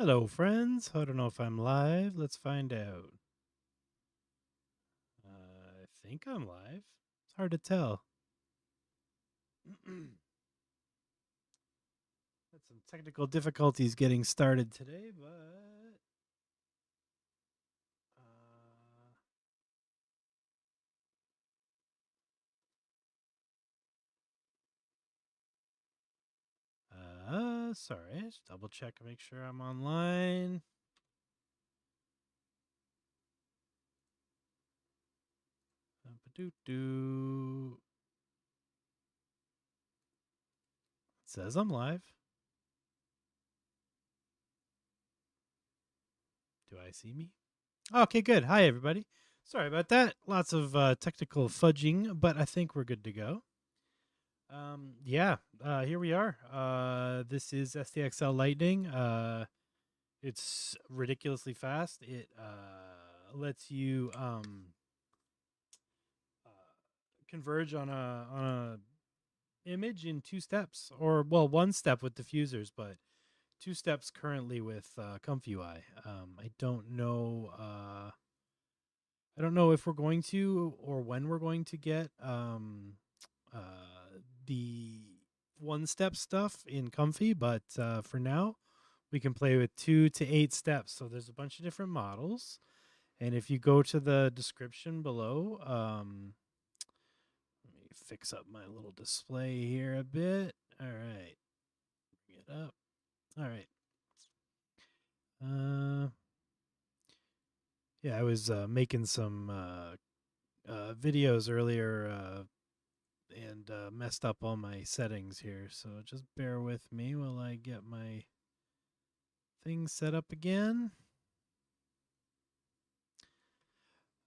Hello, friends. I don't know if I'm live. Let's find out. I think I'm live. It's hard to tell. Had some technical difficulties getting started today, but sorry. Just double check and make sure I'm online. It says I'm live. Do I see me? Okay, good. Hi, everybody. Sorry about that. Lots of technical fudging, but I think we're good to go. Here we are. This is SDXL-Lightning. It's ridiculously fast. It lets you converge on a image in 2 steps, or well, 1 step with diffusers, but 2 steps currently with ComfyUI. I don't know. I don't know if we're going to or when we're going to get the 1-step stuff in Comfy, but for now, we can play with 2 to 8 steps. So there's a bunch of different models. And if you go to the description below, let me fix up my little display here a bit. All right. Bring it up. All right. Yeah, I was making some videos earlier and messed up all my settings here. So just bear with me while I get my thing set up again.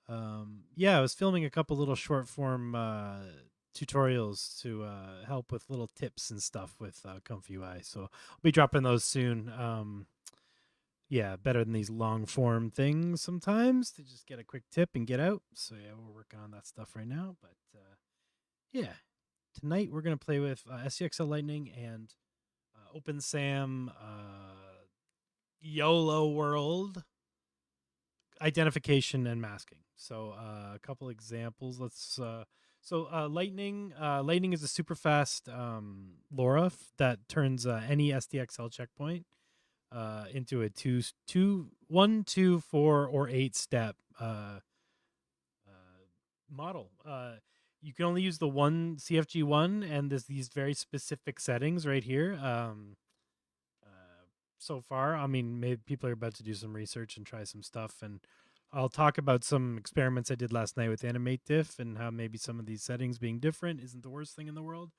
I was filming a couple little short form tutorials to help with little tips and stuff with ComfyUI. So I'll be dropping those soon. Better than these long form things sometimes to just get a quick tip and get out. So yeah, we're working on that stuff right now. But tonight we're gonna play with SDXL-Lightning and OpenSAM YOLO World identification and masking. So a couple examples. Lightning is a super fast LoRa that turns any SDXL checkpoint into a 1, 2, 4, or 8 step model. You can only use the one CFG1, and there's these very specific settings right here. So far, I mean, maybe people are about to do some research and try some stuff, and I'll talk about some experiments I did last night with Animate Diff and how maybe some of these settings being different isn't the worst thing in the world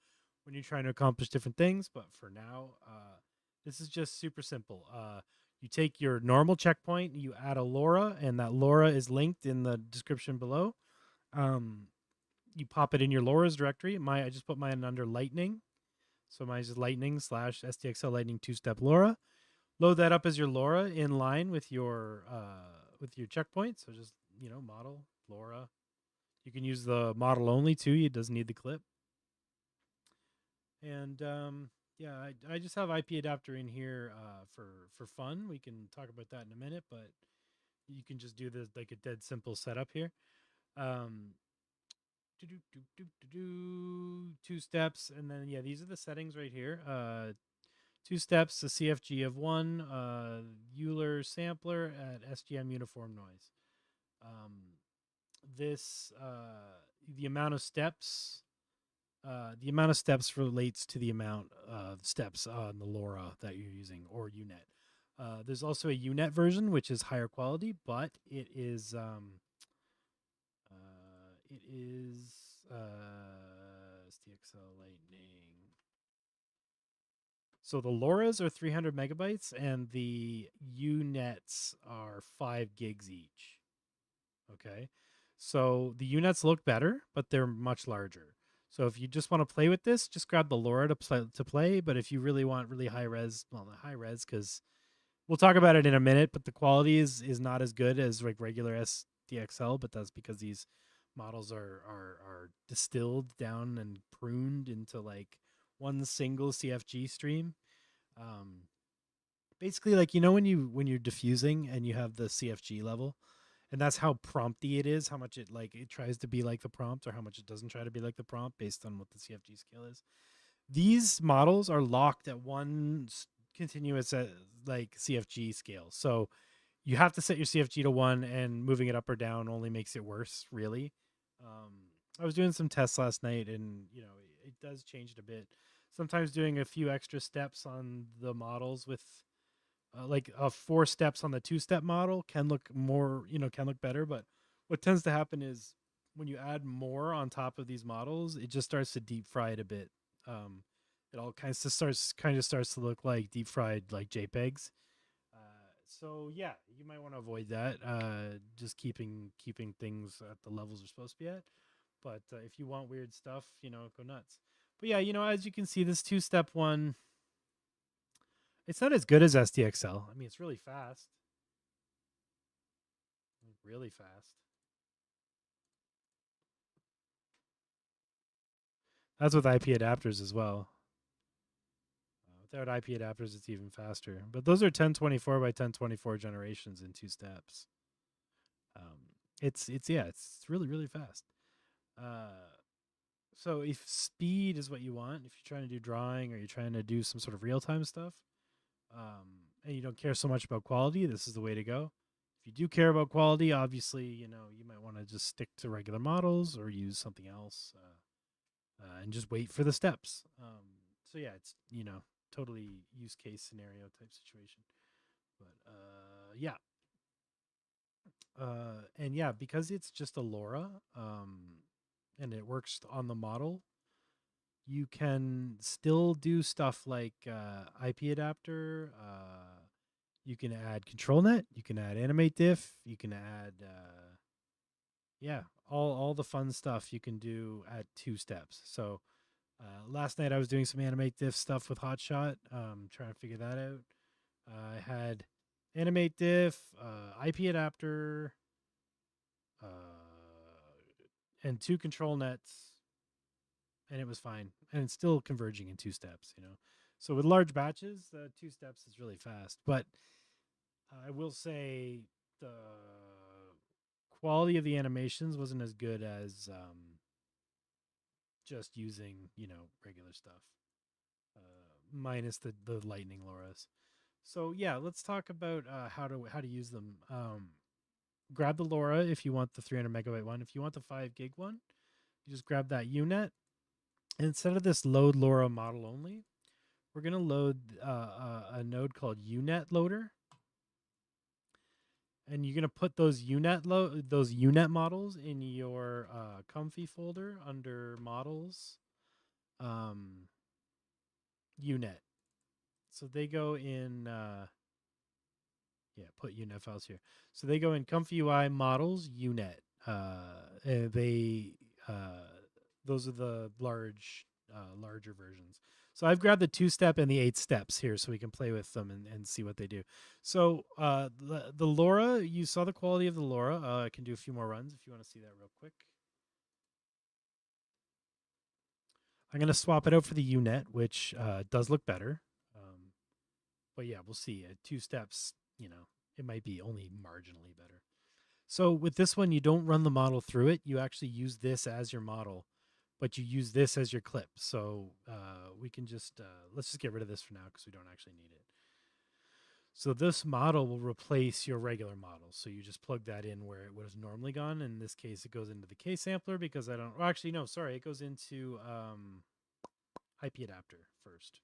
when you're trying to accomplish different things. But for now, this is just super simple. You take your normal checkpoint, you add a LoRa, and that LoRa is linked in the description below. You pop it in your LoRa's directory. I just put mine under Lightning. So mine is Lightning / SDXL-Lightning 2-step LoRa. Load that up as your LoRa in line with your checkpoint. So just model LoRa. You can use the model only too. It doesn't need the clip. And I just have IPAdapter in here for fun. We can talk about that in a minute, but you can just do this like a dead simple setup here. 2 steps, and then these are the settings right here. 2 steps, a CFG of 1, Euler sampler at SGM uniform noise. The amount of steps relates to the amount of steps on the LoRa that you're using, or UNet. There's also a UNet version, which is higher quality, but it is SDXL Lightning. So the LoRas are 300 megabytes and the UNets are 5 gigs each. Okay. So the UNets look better, but they're much larger. So if you just want to play with this, just grab the LoRa to play. But if you really want really high res, well, not high res, because we'll talk about it in a minute, but the quality is not as good as like regular SDXL, but that's because these models are distilled down and pruned into like one single CFG stream. Basically, like, when you're diffusing and you have the CFG level, and that's how prompty it is, how much it tries to be like the prompt, or how much it doesn't try to be like the prompt based on what the CFG scale is. These models are locked at one continuous like CFG scale. So you have to set your CFG to 1, and moving it up or down only makes it worse, really. Um, I was doing some tests last night, and it does change it a bit. Sometimes doing a few extra steps on the models with like 4 steps on the 2-step model can look more, can look better. But what tends to happen is when you add more on top of these models, it just starts to deep fry it a bit. Um, it all kind of starts to look like deep fried like JPEGs. So yeah, you might want to avoid that. Just keeping things at the levels they're supposed to be at. But if you want weird stuff, go nuts. But yeah, as you can see, this 2-step one, it's not as good as SDXL. I mean, it's really fast, really fast. That's with IP adapters as well. Without IP adapters, it's even faster. But those are 1024 by 1024 generations in 2 steps. It's really really fast. Uh, so if speed is what you want, if you're trying to do drawing or you're trying to do some sort of real time stuff, and you don't care so much about quality, this is the way to go. If you do care about quality, obviously, you might want to just stick to regular models or use something else, and just wait for the steps. So yeah, it's totally use case scenario type situation. But yeah, and yeah, because it's just a LoRa, and it works on the model, you can still do stuff like IP adapter. You can add ControlNet. You can add animate diff. You can add yeah, all the fun stuff you can do at 2 steps. So last night I was doing some animate diff stuff with HotShot, trying to figure that out. I had animate diff, IP adapter, uh, and 2 control nets, and it was fine. And it's still converging in 2 steps. So with large batches, 2 steps is really fast. But I will say the quality of the animations wasn't as good as just using, regular stuff, minus the Lightning LoRAs. So yeah, let's talk about how to use them. Grab the LoRa if you want the 300 megabyte one. If you want the 5 gig one, you just grab that UNet. And instead of this load LoRa model only, we're gonna load a node called UNet loader, and you're gonna put those UNet models in your Comfy folder under models, um, UNet. So they go in put UNet files here. So they go in ComfyUI models UNet. They those are the larger versions. So I've grabbed the 2-step and the 8 steps here so we can play with them and see what they do. So the LoRa, you saw the quality of the LoRa. I can do a few more runs if you want to see that real quick. I'm going to swap it out for the UNet, which does look better. But yeah, we'll see. At 2 steps, it might be only marginally better. So with this one, you don't run the model through it. You actually use this as your model, but you use this as your clip. So we can just, let's just get rid of this for now because we don't actually need it. So this model will replace your regular model. So you just plug that in where it would have normally gone. In this case, it goes into the K sampler because I don't, well, actually, no, sorry. It goes into IP adapter first.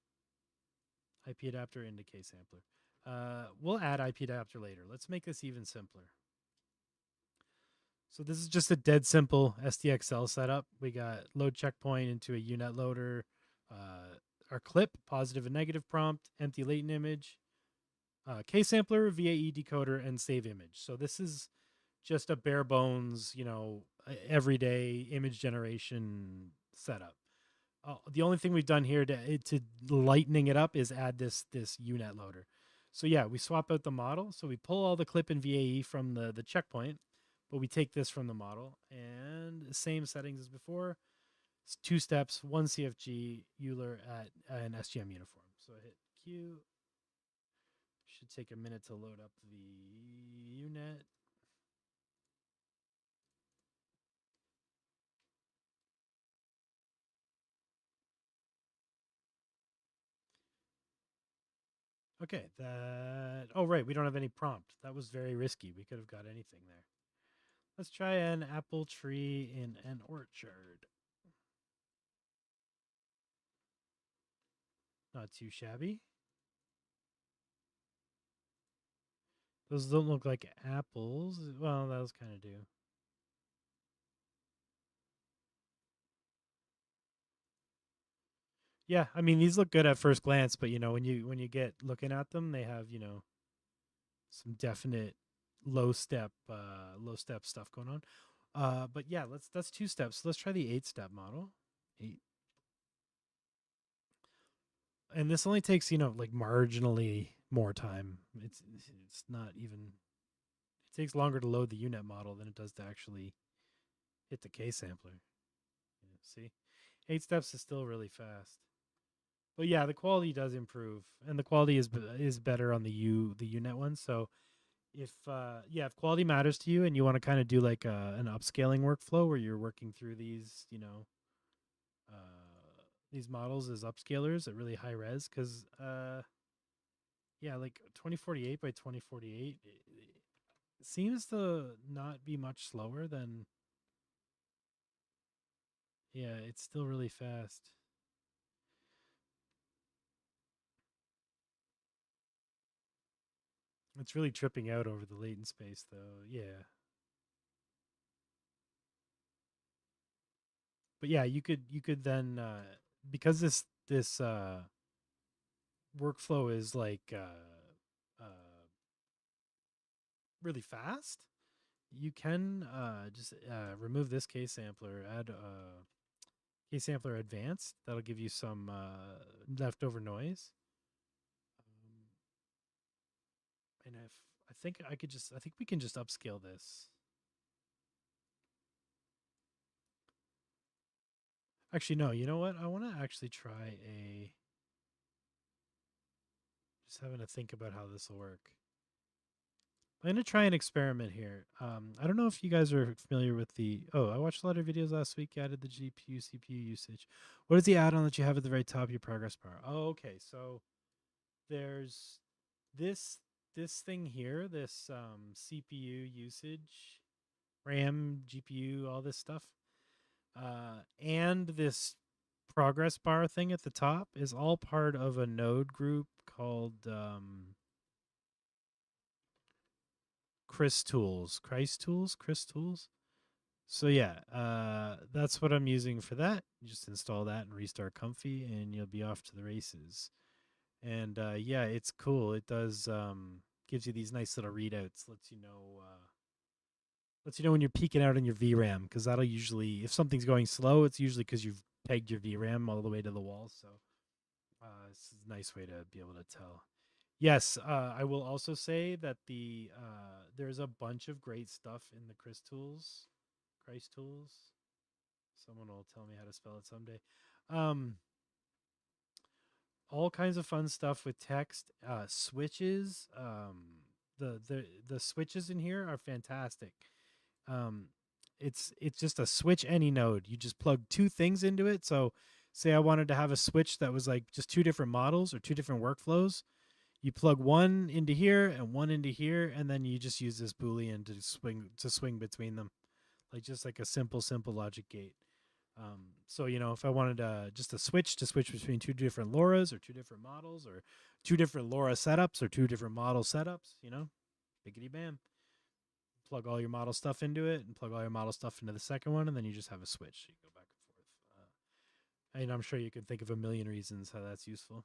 IP adapter into K sampler. We'll add IP adapter later. Let's make this even simpler. So this is just a dead simple SDXL setup. We got load checkpoint into a UNet loader, our clip, positive and negative prompt, empty latent image, K sampler, VAE decoder, and save image. So this is just a bare bones, everyday image generation setup. The only thing we've done here to lightening it up is add this UNet loader. So yeah, we swap out the model. So we pull all the clip and VAE from the checkpoint, but we take this from the model, and the same settings as before. It's 2 steps, 1 CFG, Euler at an SGM uniform. So I hit Q, Should take a minute to load up the unit. Okay, that... Oh, right, we don't have any prompt. That was very risky. We could have got anything there. Let's try an apple tree in an orchard. Not too shabby. Those don't look like apples. Well, those kind of do. Yeah, I mean these look good at first glance, but when you get looking at them, they have some definite low step stuff going on. But yeah, that's 2 steps. Let's try the 8-step model. 8. And this only takes like marginally more time. It's not even. It takes longer to load the unit model than it does to actually hit the K sampler. Yeah, see, 8 steps is still really fast. But yeah, the quality does improve, and the quality is better on the UNet one. So if if quality matters to you and you want to kind of do like an upscaling workflow where you're working through these models as upscalers at really high res, because like 2048 by 2048 it seems to not be much slower than. Yeah, it's still really fast. It's really tripping out over the latent space, though. Yeah. But yeah, you could then because this workflow is like really fast, you can just remove this K sampler, add K sampler advanced. That'll give you some leftover noise. And if I think we can just upscale this. Actually, no. You know what? I want to actually try a. Just having to think about how this will work. I'm going to try an experiment here. I don't know if you guys are familiar with the. Oh, I watched a lot of videos last week. You added the GPU, CPU usage. What is the add-on that you have at the very top of your progress bar? Oh, okay. So there's this thing here, this CPU usage, RAM, GPU, all this stuff, and this progress bar thing at the top is all part of a node group called Chris Tools. So yeah, that's what I'm using for that. You just install that and restart Comfy, and you'll be off to the races. And yeah, it's cool. It does gives you these nice little readouts. Lets you know when you're peaking out in your VRAM, because that'll usually, if something's going slow, it's usually because you've pegged your VRAM all the way to the wall. So it's a nice way to be able to tell. Yes, I will also say that there's a bunch of great stuff in the Christ Tools. Someone will tell me how to spell it someday. All kinds of fun stuff with text, switches. The switches in here are fantastic. Um, it's just a switch any node. You just plug 2 things into it. So, say I wanted to have a switch that was like just 2 different models or 2 different workflows. You plug one into here and one into here, and then you just use this boolean to swing between them, like just like a simple logic gate. So if I wanted just a switch to switch between 2 different LoRAs or 2 different models or 2 different LoRa setups or 2 different model setups, biggity bam, plug all your model stuff into it and plug all your model stuff into the second one, and then you just have a switch. So you go back and forth. And I'm sure you can think of a million reasons how that's useful.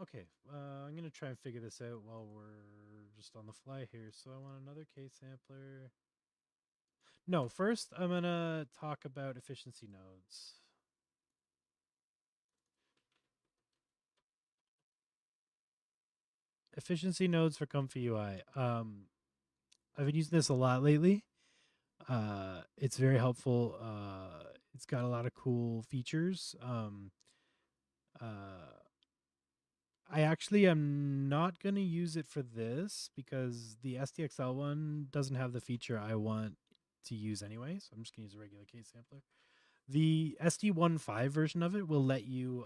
Okay. I'm gonna try and figure this out while we're just on the fly here. So I want another K sampler. No, first I'm gonna talk about efficiency nodes. Efficiency nodes for ComfyUI. I've been using this a lot lately. It's very helpful. It's got a lot of cool features. Uh, I actually am not going to use it for this because the SDXL one doesn't have the feature I want to use anyway. So I'm just going to use a regular case sampler. The SD15 version of it will let you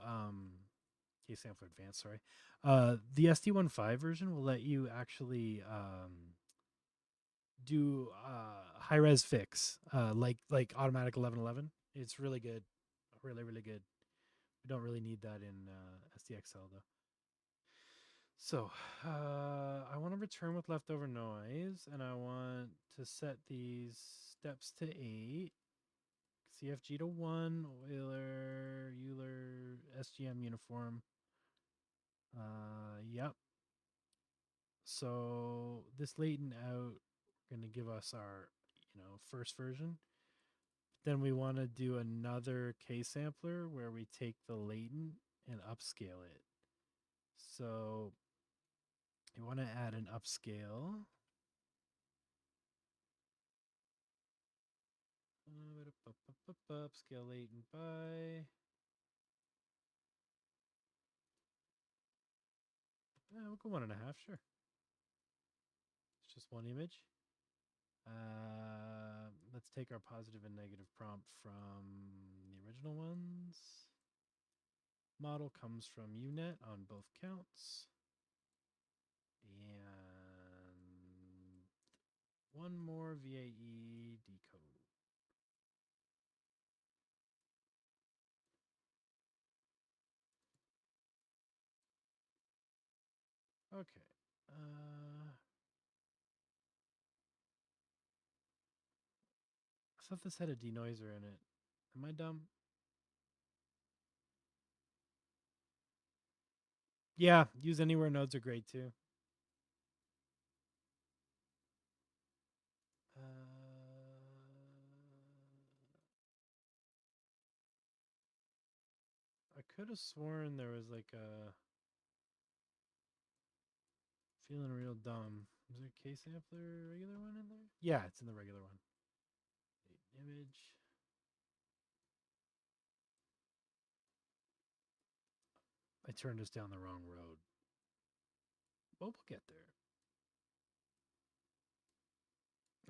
case sampler advanced, sorry. The SD15 version will let you actually do high res fix, like automatic 1111. It's really good, really good. We don't really need that in SDXL though. So I want to return with leftover noise, and I want to set these steps to 8, CFG to 1, Euler, SGM uniform. Yep. So this latent out going to give us our, first version. Then we want to do another K sampler where we take the latent and upscale it. So you want to add an upscale. Upscale latent by. We'll go 1.5, sure. It's just one image. Let's take our positive and negative prompt from the original ones. Model comes from UNet on both counts. And one more VAE decode. Okay. I thought this had a denoiser in it. Am I dumb? Yeah, use anywhere nodes are great too. I could have sworn there was like a feeling real dumb. Is there a K sampler regular one in there? Yeah, it's in the regular one. Image. I turned us down the wrong road. Well, we'll get there.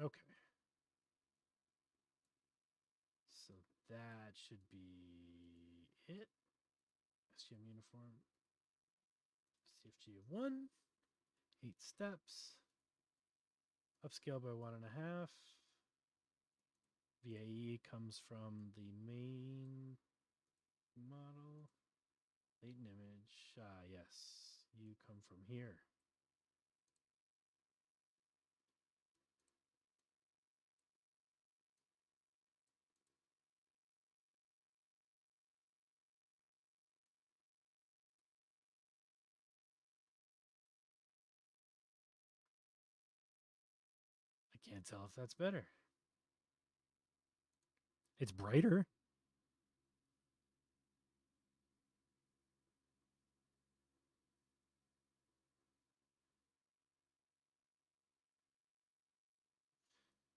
Okay. So that should be it. SGM uniform. CFG of 1. 8 steps. Upscale by 1.5. VAE comes from the main model. Latent image. Yes. You come from here. I can't tell if that's better. It's brighter.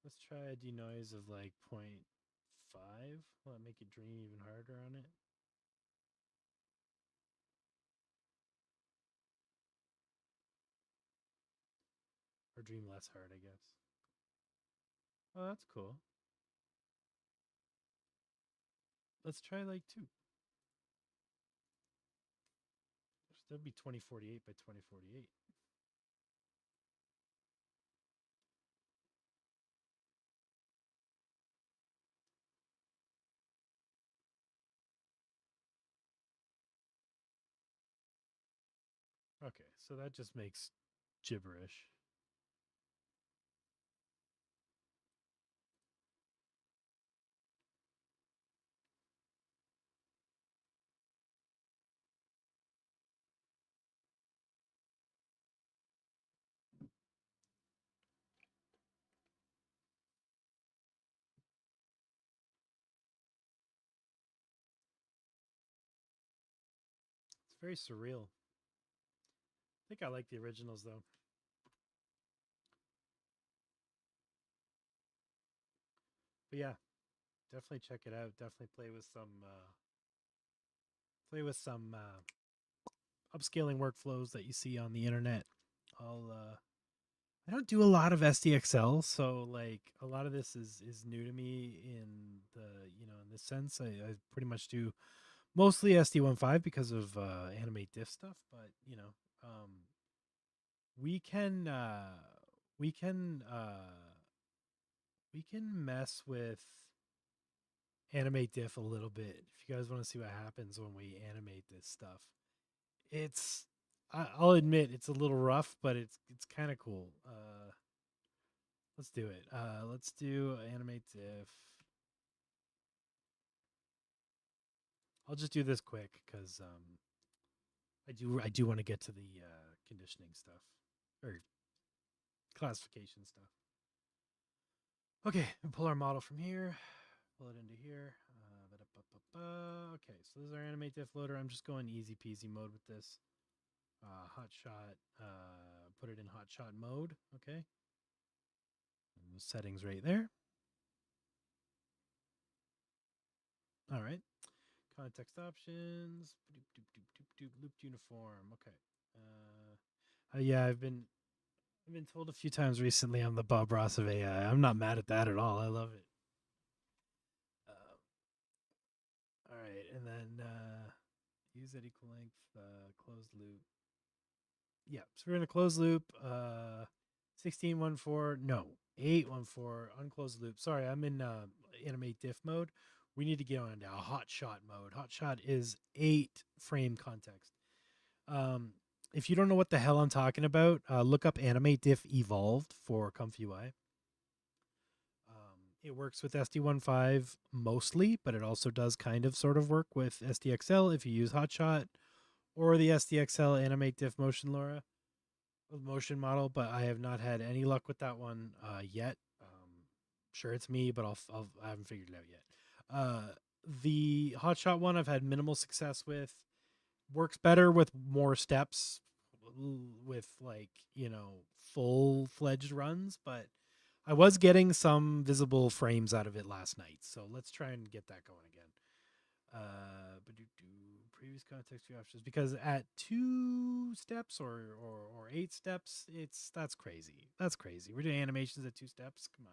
Let's try a denoise of like 0.5. Will that make it dream even harder on it? Or dream less hard, I guess. Oh, that's cool. Let's try like 2. That'd be 2048 by 2048. Okay, so that just makes gibberish. It's very surreal. I think I like the originals though. But yeah, definitely check it out. Definitely play with some upscaling workflows that you see on the internet. I don't do a lot of SDXL, so like a lot of this is new to me in the in this sense. I pretty much do mostly SD15 because of animate diff stuff, but we can we can uh, we can mess with animate diff a little bit if you guys want to see what happens when we animate this stuff. It's I'll admit it's a little rough, but it's kind of cool. Let's do it. Let's do animate diff. I'll just do this quick because I do want to get to the conditioning stuff or classification stuff. Okay, and pull our model from here, pull it into here. Okay, so this is our animate diff loader. I'm just going easy peasy mode with this. HotShot, put it in HotShot mode. Okay, and the settings right there. All right, context options, looped uniform. Okay. Yeah, I've been told a few times recently I'm the Bob Ross of AI. I'm not mad at that at all. I love it. All right, and then use that equal length closed loop. Yeah, so we're in a closed loop. 16.14, no, 8.14 unclosed loop. Sorry, I'm in animate diff mode. We need to get on now HotShot mode. HotShot is 8 frame context. If you don't know what the hell I'm talking about, look up animate diff evolved for ComfyUI. It works with SD15 mostly, but it also does kind of sort of work with SDXL if you use HotShot or the SDXL animate diff motion LoRa motion model, but I have not had any luck with that one yet. Sure, it's me, but I haven't figured it out yet. The HotShot one I've had minimal success with. Works better with more steps, with like full-fledged runs, but I was getting some visible frames out of it last night, so let's try and get that going again. Previous context view options, because at 2 steps or 8 steps, that's crazy. That's crazy. We're doing animations at 2 steps. Come on.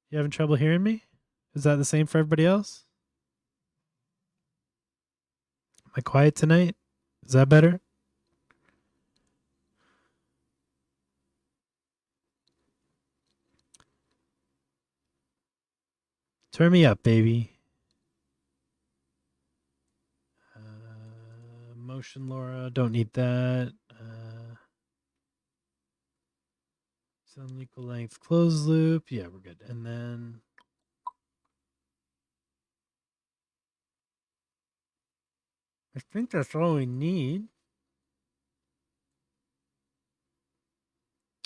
You having trouble hearing me? Is that the same for everybody else? Am I quiet tonight? Is that better? Turn me up, baby. Motion LoRa, don't need that. Some equal length closed loop. Yeah, we're good. And then I think that's all we need.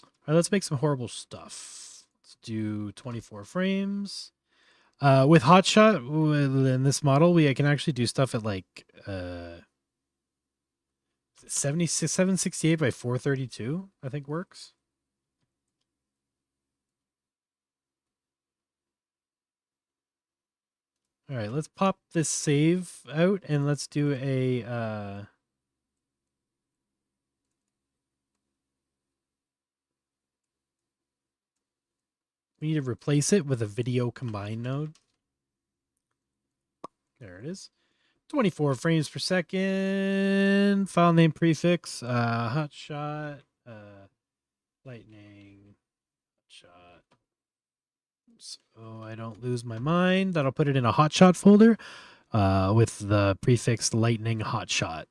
All right, let's make some horrible stuff. Let's do 24 frames. With HotShot, in this model, I can actually do stuff at like 768 by 432, I think works. All right, let's pop this save out and let's do a we need to replace it with a video combine node. There it is. 24 frames per second. File name prefix. HotShot. Lightning. HotShot. So I don't lose my mind. That'll put it in a HotShot folder with the prefix Lightning HotShot.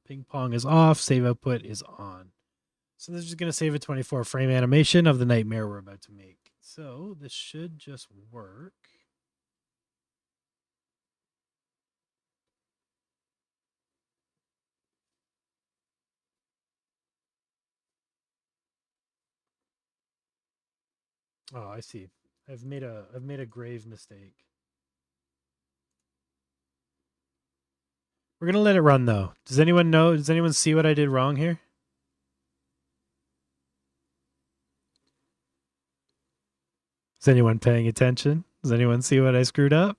Ping pong is off. Save output is on. So this is going to save a 24 frame animation of the nightmare we're about to make. So this should just work. Oh, I see. I've made a grave mistake. We're gonna let it run though. Does anyone know? Does anyone see what I did wrong here? Is anyone paying attention? Does anyone see what I screwed up?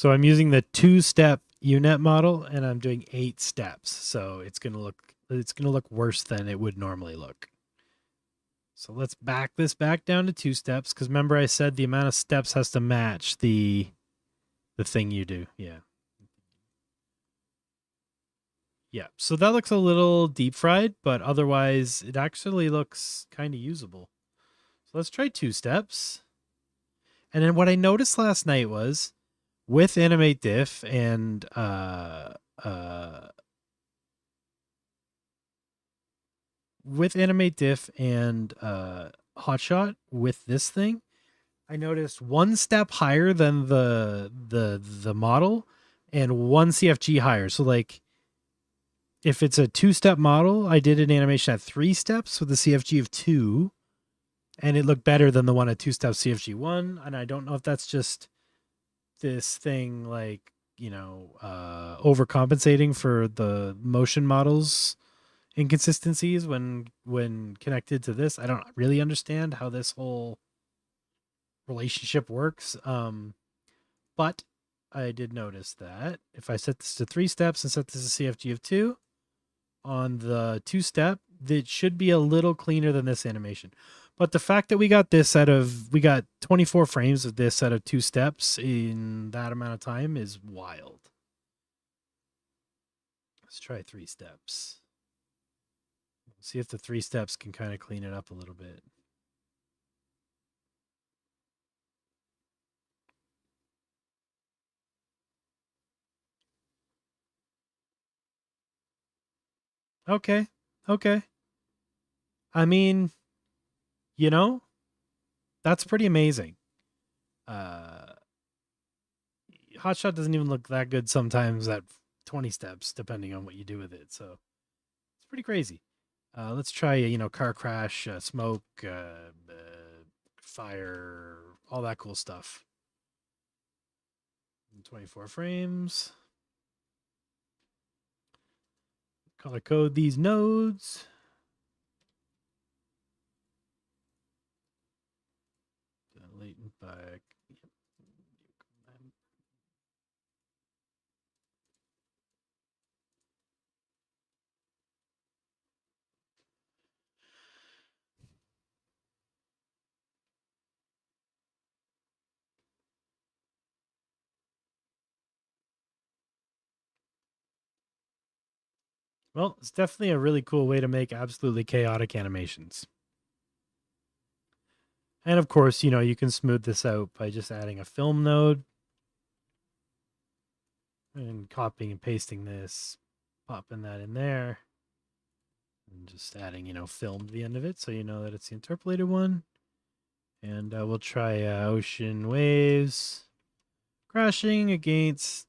So I'm using the 2-step UNet model, and I'm doing 8 steps. So it's gonna look worse than it would normally look. So let's back this back down to 2 steps, because remember I said the amount of steps has to match the thing you do. Yeah. Yeah. So that looks a little deep fried, but otherwise it actually looks kind of usable. So let's try 2 steps. And then what I noticed last night was with Animate Diff and HotShot with this thing, I noticed 1 step higher than the model and 1 CFG higher. So like if it's a 2-step model, I did an animation at 3 steps with a CFG of 2, and it looked better than the one at 2-step CFG 1. And I don't know if that's just this thing like, overcompensating for the motion models inconsistencies when connected to this. I don't really understand how this whole relationship works. But I did notice that if I set this to 3 steps and set this to CFG of 2 on the 2-step, that should be a little cleaner than this animation. But the fact that we got 24 frames of this out of 2 steps in that amount of time is wild. Let's try 3 steps. See if the 3 steps can kind of clean it up a little bit. Okay. I mean, that's pretty amazing. HotShot doesn't even look that good sometimes at 20 steps, depending on what you do with it. So it's pretty crazy. Let's try, car crash, smoke, fire, all that cool stuff. 24 frames. Color code these nodes. Latent back. Well, it's definitely a really cool way to make absolutely chaotic animations. And of course, you can smooth this out by just adding a film node and copying and pasting this, popping that in there, and just adding, film to the end of it so you know that it's the interpolated one. And we'll try ocean waves crashing against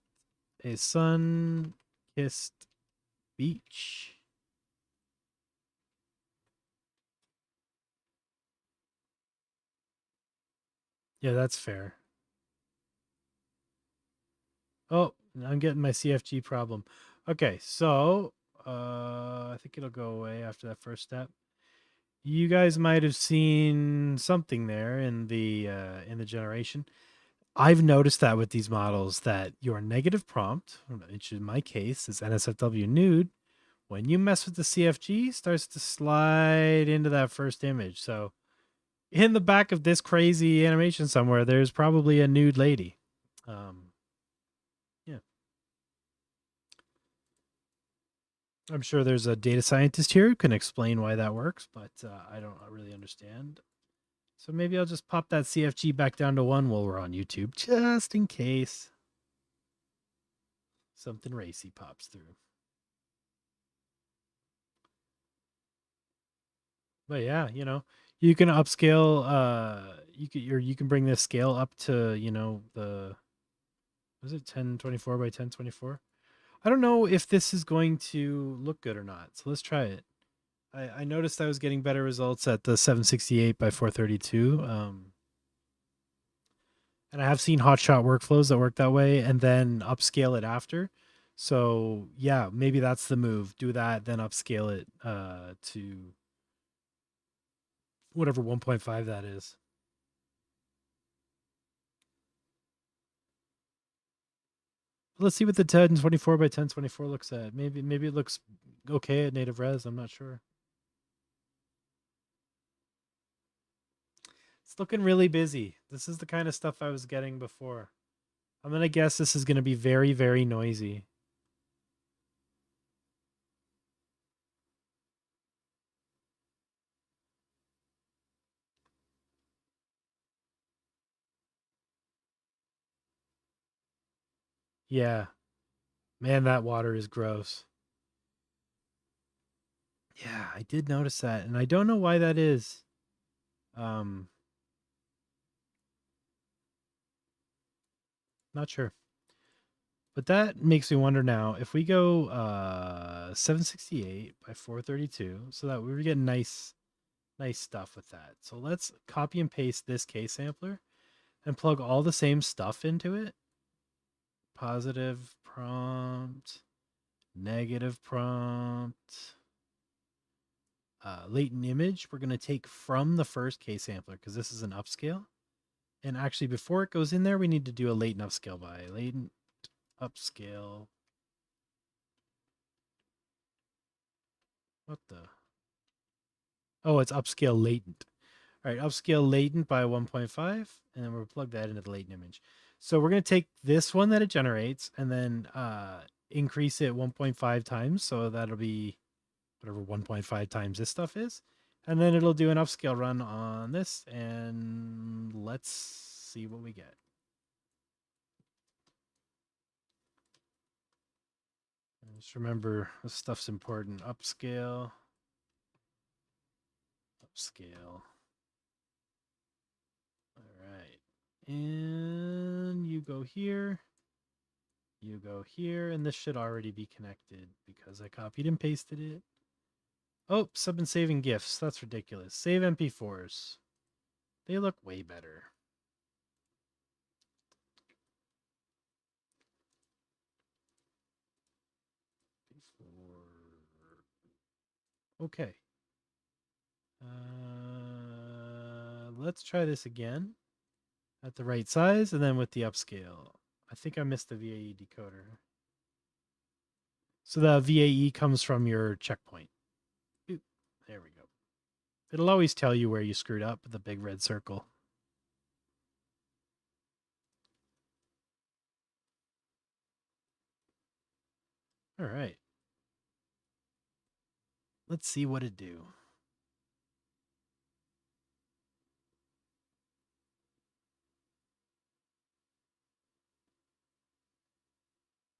a sun-kissed beach. Yeah, that's fair. Oh, I'm getting my CFG problem. Okay, so I think it'll go away after that first step. You guys might have seen something there in the generation. I've noticed that with these models that your negative prompt, which in my case is NSFW nude, when you mess with the CFG, starts to slide into that first image. So in the back of this crazy animation somewhere, there's probably a nude lady. Yeah. I'm sure there's a data scientist here who can explain why that works, but I don't really understand. So maybe I'll just pop that CFG back down to 1 while we're on YouTube, just in case something racy pops through. But yeah, you can upscale. You can bring this scale up to the, was it 1024 by 1024? I don't know if this is going to look good or not. So let's try it. I noticed I was getting better results at the 768 by 432. And I have seen HotShot workflows that work that way and then upscale it after. So yeah, maybe that's the move. Do that, then upscale it to whatever 1.5 that is. Let's see what the 1024 by 1024 looks at. Maybe it looks okay at native res. I'm not sure. It's looking really busy. This is the kind of stuff I was getting before. I'm going to guess this is going to be very, very noisy. Yeah. Man, that water is gross. Yeah, I did notice that, and I don't know why that is. Not sure. But that makes me wonder now, if we go 768 by 432, so that we were getting nice stuff with that. So let's copy and paste this K sampler and plug all the same stuff into it. Positive prompt, negative prompt, latent image. We're going to take from the first K sampler because this is an upscale. And actually, before it goes in there, we need to do a latent upscale by latent upscale. What the? Oh, it's upscale latent. All right, upscale latent by 1.5, and then we'll plug that into the latent image. So we're going to take this one that it generates and then increase it 1.5 times. So that'll be whatever 1.5 times this stuff is. And then it'll do an upscale run on this, and let's see what we get. Just remember, this stuff's important. Upscale. Upscale. All right. And you go here. You go here, and this should already be connected because I copied and pasted it. Oh, I've been saving GIFs. That's ridiculous. Save MP4s. They look way better. Okay. Let's try this again at the right size and then with the upscale. I think I missed the VAE decoder. So the VAE comes from your checkpoint. Oop, there we go. It'll always tell you where you screwed up with the big red circle. All right. Let's see what it do.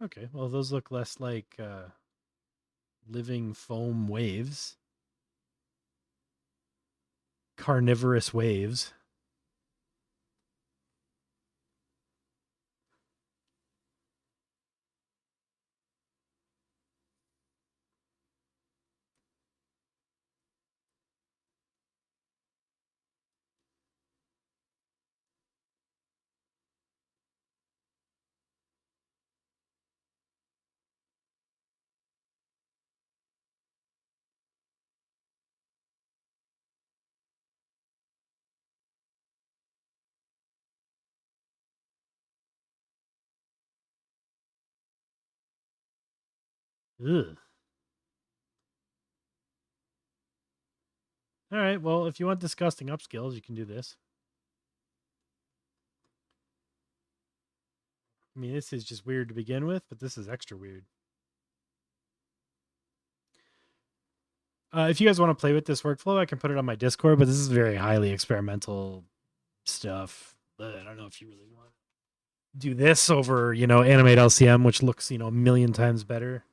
Okay, well, those look less like living foam waves. Carnivorous waves. Ugh. All right, well, if you want disgusting upscales, you can do this. I mean, this is just weird to begin with, but this is extra weird. If you guys want to play with this workflow, I can put it on my Discord, but this is very highly experimental stuff. I don't know if you really want to do this over, Animate LCM, which looks, a million times better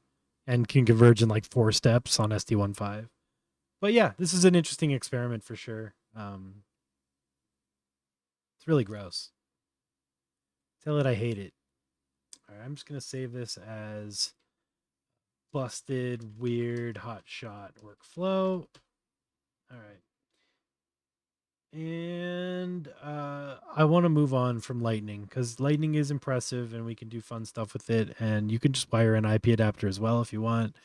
and can converge in like 4 steps on SD15. But yeah, this is an interesting experiment for sure. It's really gross. Tell it I hate it. All right, I'm just going to save this as busted, weird, HotShot workflow. All right. And I want to move on from Lightning because Lightning is impressive and we can do fun stuff with it. And you can just wire an IP adapter as well if you want.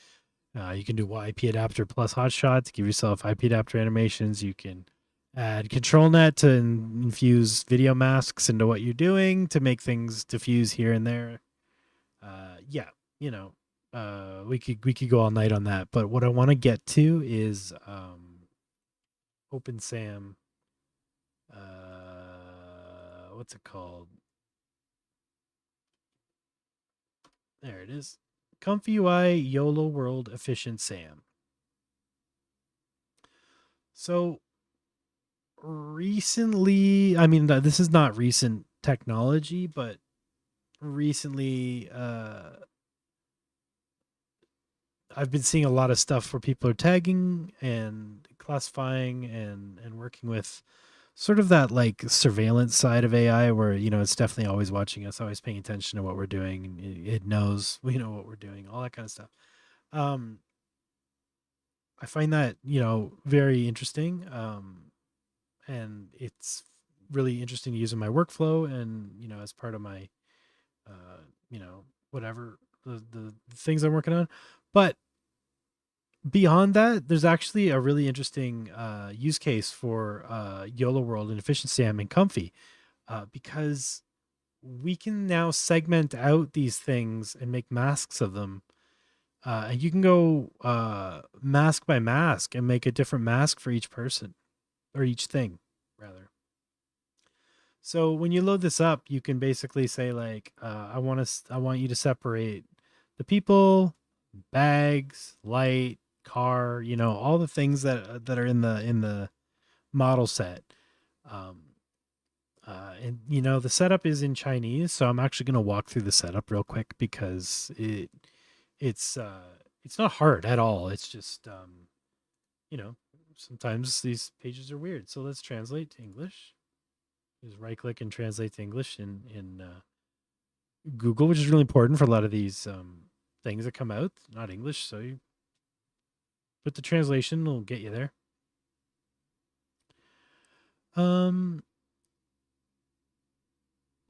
You can do IP adapter plus HotShot to give yourself IP adapter animations. You can add ControlNet to infuse video masks into what you're doing to make things diffuse here and there. Yeah, you know, we could go all night on that. But what I want to get to is OpenSAM. What's it called? There it is. ComfyUI-YoloWorld-EfficientSAM. So recently, I mean, this is not recent technology, but recently, I've been seeing a lot of stuff where people are tagging and classifying and working with sort of that like surveillance side of AI where, it's definitely always watching us, always paying attention to what we're doing. And it knows we know what we're doing, all that kind of stuff. I find that, very interesting. And it's really interesting to use in my workflow and, as part of my, whatever the things I'm working on. But beyond that, there's actually a really interesting use case for YoloWorld and EfficientSAM and Comfy because we can now segment out these things and make masks of them. And you can go mask by mask and make a different mask for each person or each thing, rather. So when you load this up, you can basically say like, I want you to separate the people, bags, light, car, all the things that are in the model set. And the setup is in Chinese, so I'm actually going to walk through the setup real quick because it's not hard at all. It's just sometimes these pages are weird. So let's translate to English. Just right click and translate to English in Google, which is really important for a lot of these things that come out, not English. So you put the translation, will get you there.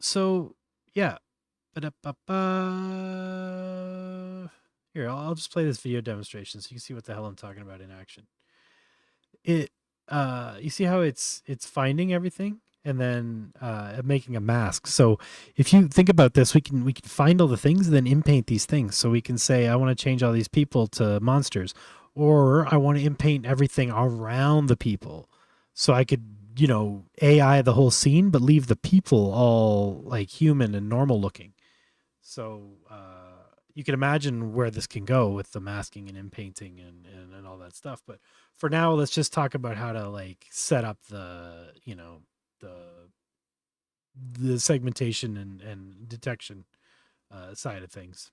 So yeah. Here, I'll just play this video demonstration so you can see what the hell I'm talking about in action. You see how it's finding everything and then making a mask. So if you think about this, we can find all the things and then inpaint these things. So we can say, I want to change all these people to monsters, or I want to inpaint everything around the people. So I could, AI the whole scene, but leave the people all like human and normal looking. So you can imagine where this can go with the masking and inpainting and all that stuff. But for now, let's just talk about how to like set up the, the segmentation and detection side of things.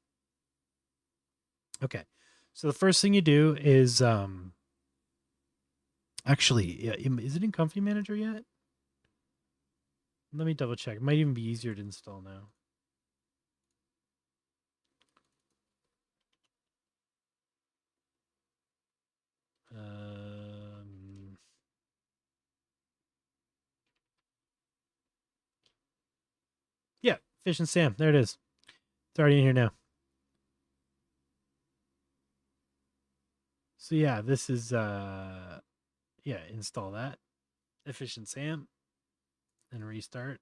Okay. So the first thing you do is actually, is it in Comfy Manager yet? Let me double check. It might even be easier to install now. Yeah, EfficientSAM. There it is. It's already in here now. So yeah, this is install that EfficientSAM and restart.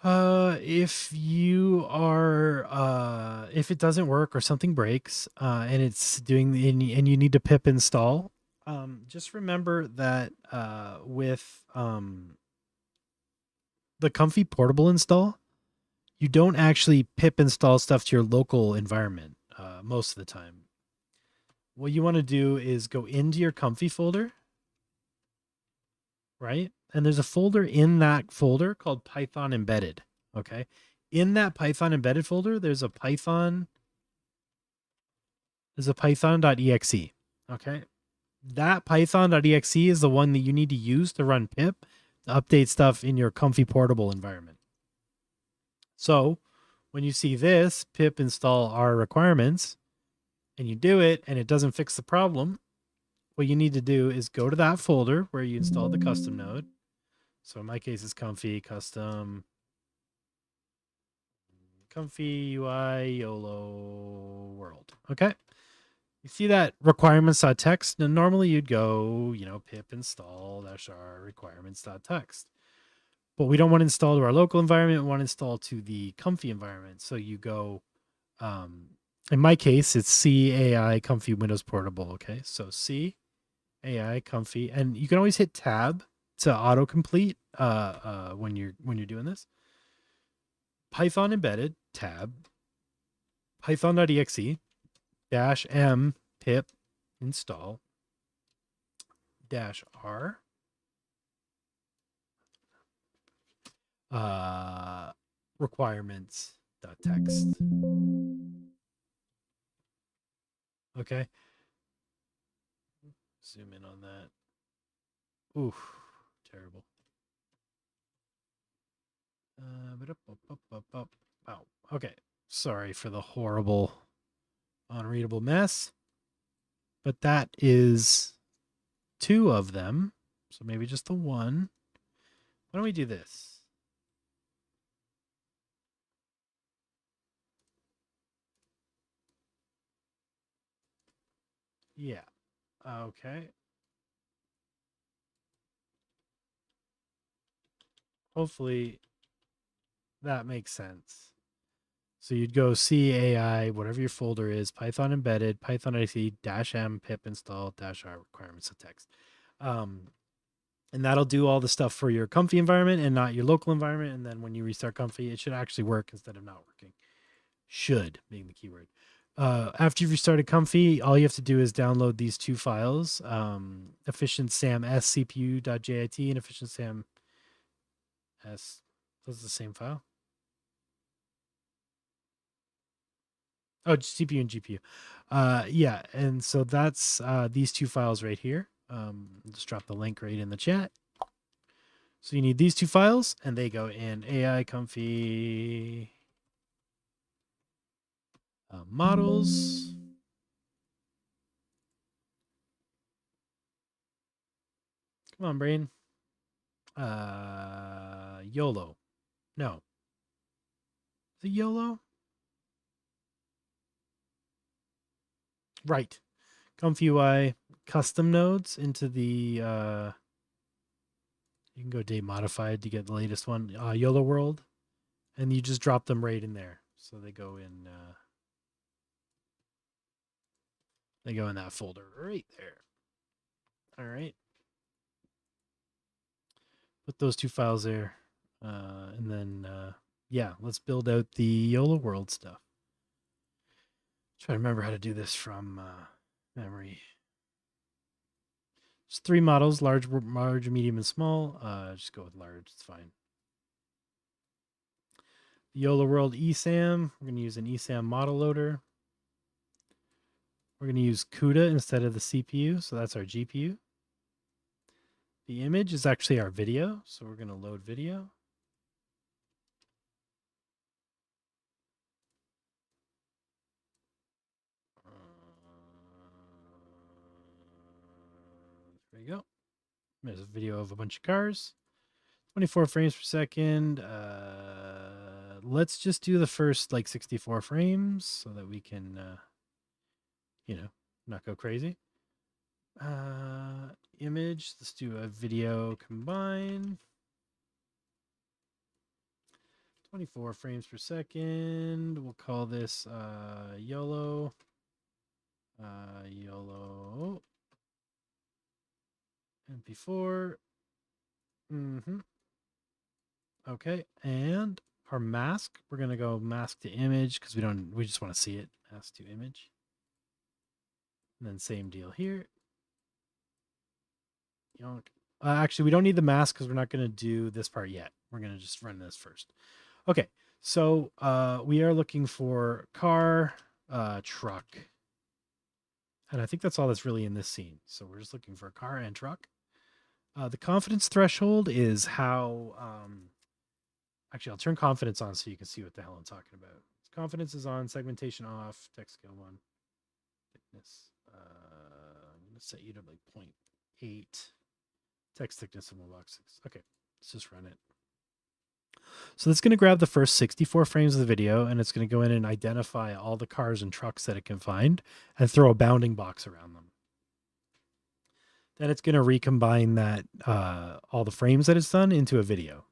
If you are if it doesn't work or something breaks and it's doing and you need to pip install, just remember that with the Comfy portable install, you don't actually pip install stuff to your local environment most of the time. What you want to do is go into your Comfy folder, right? And there's a folder in that folder called Python Embedded. Okay. In that Python Embedded folder, there's a python.exe. Okay. That python.exe is the one that you need to use to run pip to update stuff in your Comfy portable environment. So when you see this pip install our requirements and you do it and it doesn't fix the problem, what you need to do is go to that folder where you installed the custom node. So in my case, it's Comfy custom ComfyUI-YoloWorld. Okay. You see that requirements.txt. Now, normally you'd go, pip install -r requirements.txt. but we don't want to install to our local environment. We want to install to the Comfy environment. So you go, in my case, it's C AI Comfy Windows Portable. Okay, so C AI Comfy, and you can always hit Tab to autocomplete when you're doing this. Python embedded tab python.exe -m pip install -r requirements.txt. Okay. Zoom in on that. Oof, terrible. Wow. Okay. Sorry for the horrible, unreadable mess. But that is 2 of them. So maybe just the one. Why don't we do this? Yeah. Okay. Hopefully that makes sense. So you'd go CAI, whatever your folder is, Python embedded, Python IC -m pip install -r requirements of text. And that'll do all the stuff for your Comfy environment and not your local environment. And then when you restart Comfy, it should actually work instead of not working. Should being the keyword. After you've restarted Comfy, all you have to do is download these 2 files, EfficientSAM scpu.jit and EfficientSAM s. That's the same file. Oh, CPU and GPU. Yeah, and so that's these 2 files right here. Just drop the link right in the chat. So you need these 2 files, and they go in AI Comfy models. Come on, brain. YOLO. No. The YOLO? Right. ComfyUI custom nodes into the you can go date modified to get the latest one, YoloWorld, and you just drop them right in there. So they go in that folder right there. All right. Put those 2 files there. And then yeah, let's build out the YoloWorld stuff. Try to remember how to do this from memory. Just 3 models, large, medium, and small. Just go with large. It's fine. The YoloWorld-EfficientSAM. We're going to use an ESAM model loader. We're going to use CUDA instead of the CPU. So that's our GPU. The image is actually our video. So we're going to load video. There you go. There's a video of a bunch of cars. 24 frames per second. Let's just do the first like 64 frames so that we can, not go crazy. Image. Let's do a video combine. 24 frames per second. We'll call this YOLO. YOLO. MP4. Okay, and our mask, we're gonna go mask to image because we just want to see it. Mask to image. And then same deal here. Actually, we don't need the mask because we're not gonna do this part yet. We're gonna just run this first. Okay, so we are looking for car, truck. And I think that's all that's really in this scene. So we're just looking for a car and truck. The confidence threshold is how, actually I'll turn confidence on so you can see what the hell I'm talking about. Confidence is on, segmentation off, text scale 1, thickness. I'm going to set you to like 0.8, text thickness of 1.6. Okay, let's just run it. So that's going to grab the first 64 frames of the video, and it's going to go in and identify all the cars and trucks that it can find and throw a bounding box around them. Then it's going to recombine that all the frames that it's done into a video.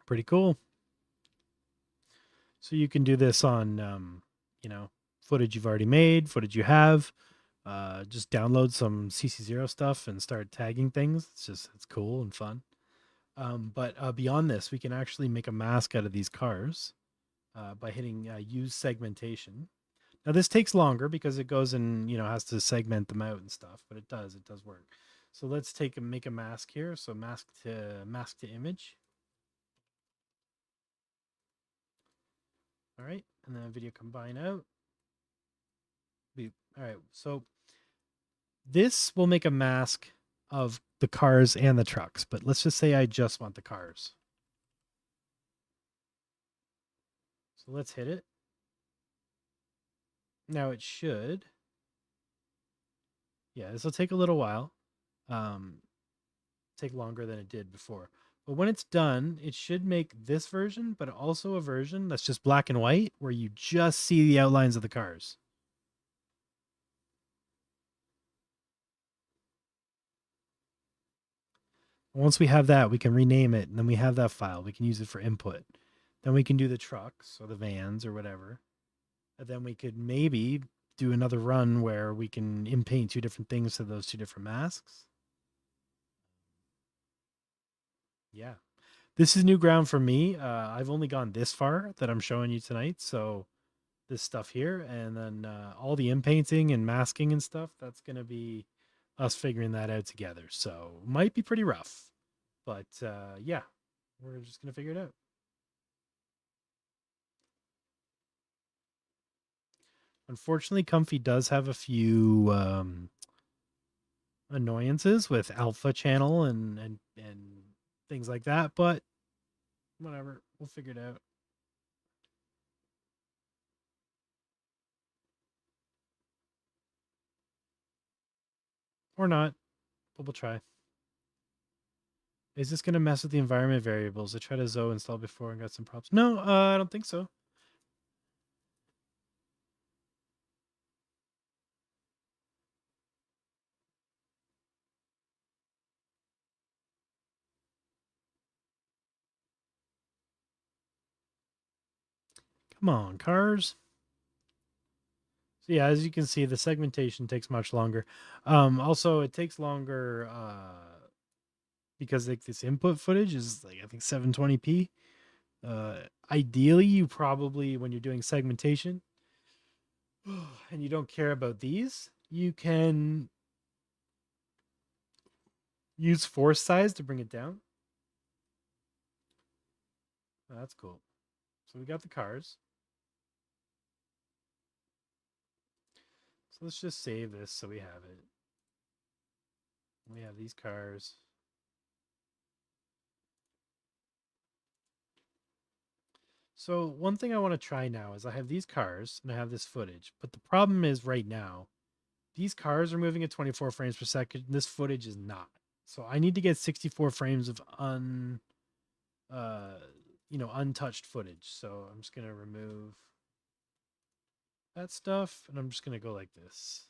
Pretty cool. So you can do this on, footage you've already made, footage you have. Just download some CC0 stuff and start tagging things. It's cool and fun. But beyond this, we can actually make a mask out of these cars by hitting use segmentation. Now this takes longer because it goes and has to segment them out and stuff, but it does work. So let's make a mask here. So mask to image. All right, and then video combine out. All right, so this will make a mask of the cars and the trucks, but let's just say I just want the cars. So let's hit it. Now it should. Yeah, this will take a little while. Take longer than it did before. But when it's done, it should make this version, but also a version that's just black and white where you just see the outlines of the cars. Once we have that, we can rename it, and then we have that file. We can use it for input. Then we can do the trucks or the vans or whatever. And then we could maybe do another run where we can inpaint two different things to those two different masks. Yeah. This is new ground for me. I've only gone this far that I'm showing you tonight. So this stuff here, and then all the inpainting and masking and stuff, that's going to be us figuring that out together. So might be pretty rough, but yeah, we're just going to figure it out. Unfortunately, Comfy does have a few annoyances with alpha channel and things like that, but whatever, we'll figure it out. Or not, but we'll try. Is this going to mess with the environment variables? I tried to Zoe install before and got some problems. No, I don't think so. Come on, cars. So yeah, as you can see, the segmentation takes much longer. Also, it takes longer because like this input footage is like I think 720p. Ideally, you probably when you're doing segmentation and you don't care about these, you can use force size to bring it down. Oh, that's cool. So we got the cars. So let's just save this so we have it. We have these cars. So one thing I want to try now is I have these cars and I have this footage, but the problem is right now, these cars are moving at 24 frames per second. This footage is not. So I need to get 64 frames of untouched footage. So I'm just going to remove that stuff and I'm just going to go like this.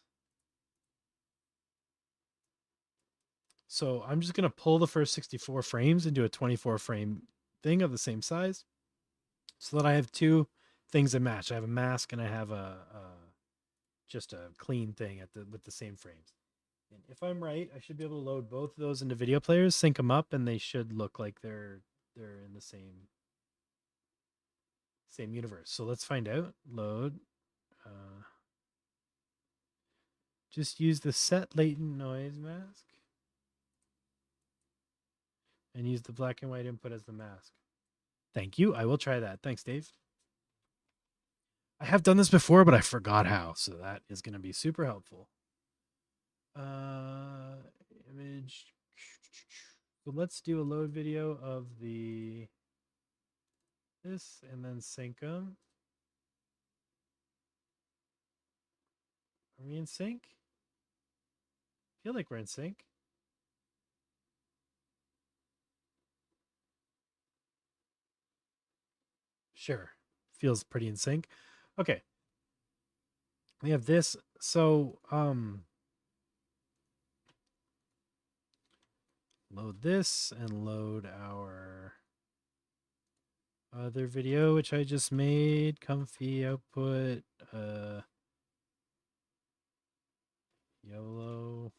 So I'm just going to pull the first 64 frames into a 24 frame thing of the same size so that I have two things that match. I have a mask and I have just a clean thing with the same frames. And if I'm right, I should be able to load both of those into video players, sync them up, and they should look like they're in the same universe. So let's find out. Load. Just use the set latent noise mask and use the black and white input as the mask. Thank you. I will try that. Thanks, Dave. I have done this before, but I forgot how. So that is going to be super helpful. Image. So let's do a load video of this and then sync them. Are we in sync? I feel like we're in sync. Sure. Feels pretty in sync. Okay. We have this. So, load this and load our Other video which I just made, comfy output, YOLO.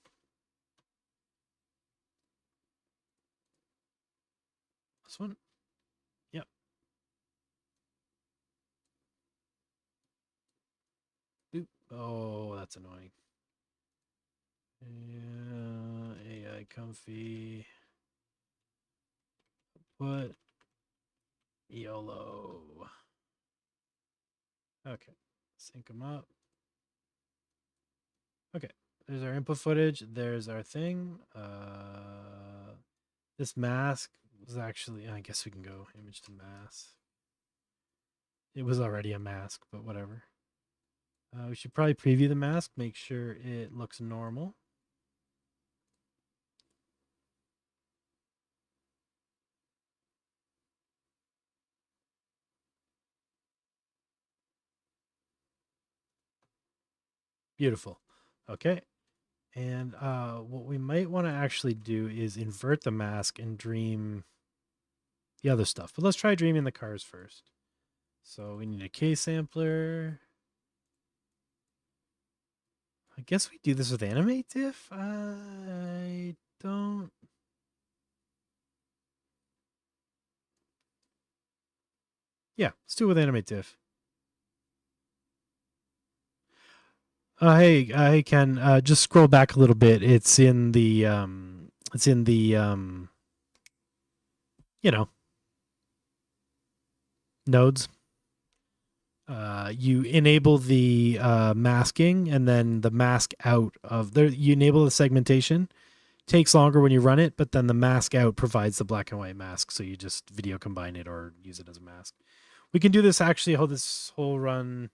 This one? Yep. Oop. Oh, that's annoying. AI comfy. Put YOLO. Okay. Sync them up. Okay. There's our input footage. There's our thing. This mask was actually, I guess we can go image to mask. It was already a mask, but whatever. We should probably preview the mask, make sure it looks normal. Beautiful. Okay. And what we might want to actually do is invert the mask and dream the other stuff. But let's try dreaming the cars first. So we need a K sampler. I guess we do this with animate diff. I don't. Yeah, let's do it with animate diff. Hey Ken, just scroll back a little bit. It's in the nodes. You enable the masking, and then the mask out of there. You enable the segmentation. Takes longer when you run it, but then the mask out provides the black and white mask, so you just video combine it or use it as a mask. We can do this actually. This whole run.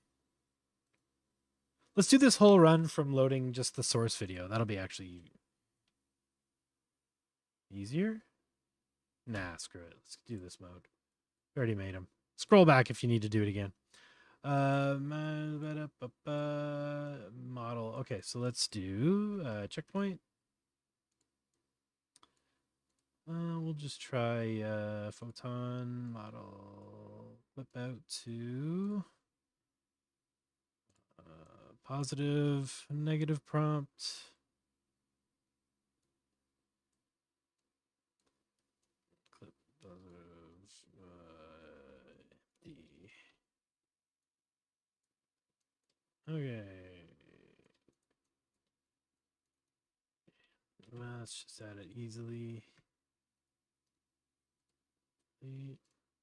Let's do this whole run from loading just the source video. That'll be actually easier. Nah, screw it. Let's do this mode. We already made them. Scroll back if you need to do it again. Model. Okay, so let's do checkpoint. We'll just try photon model flip out to positive, negative prompt. Clip positive, D. Okay. Let's just add it easily.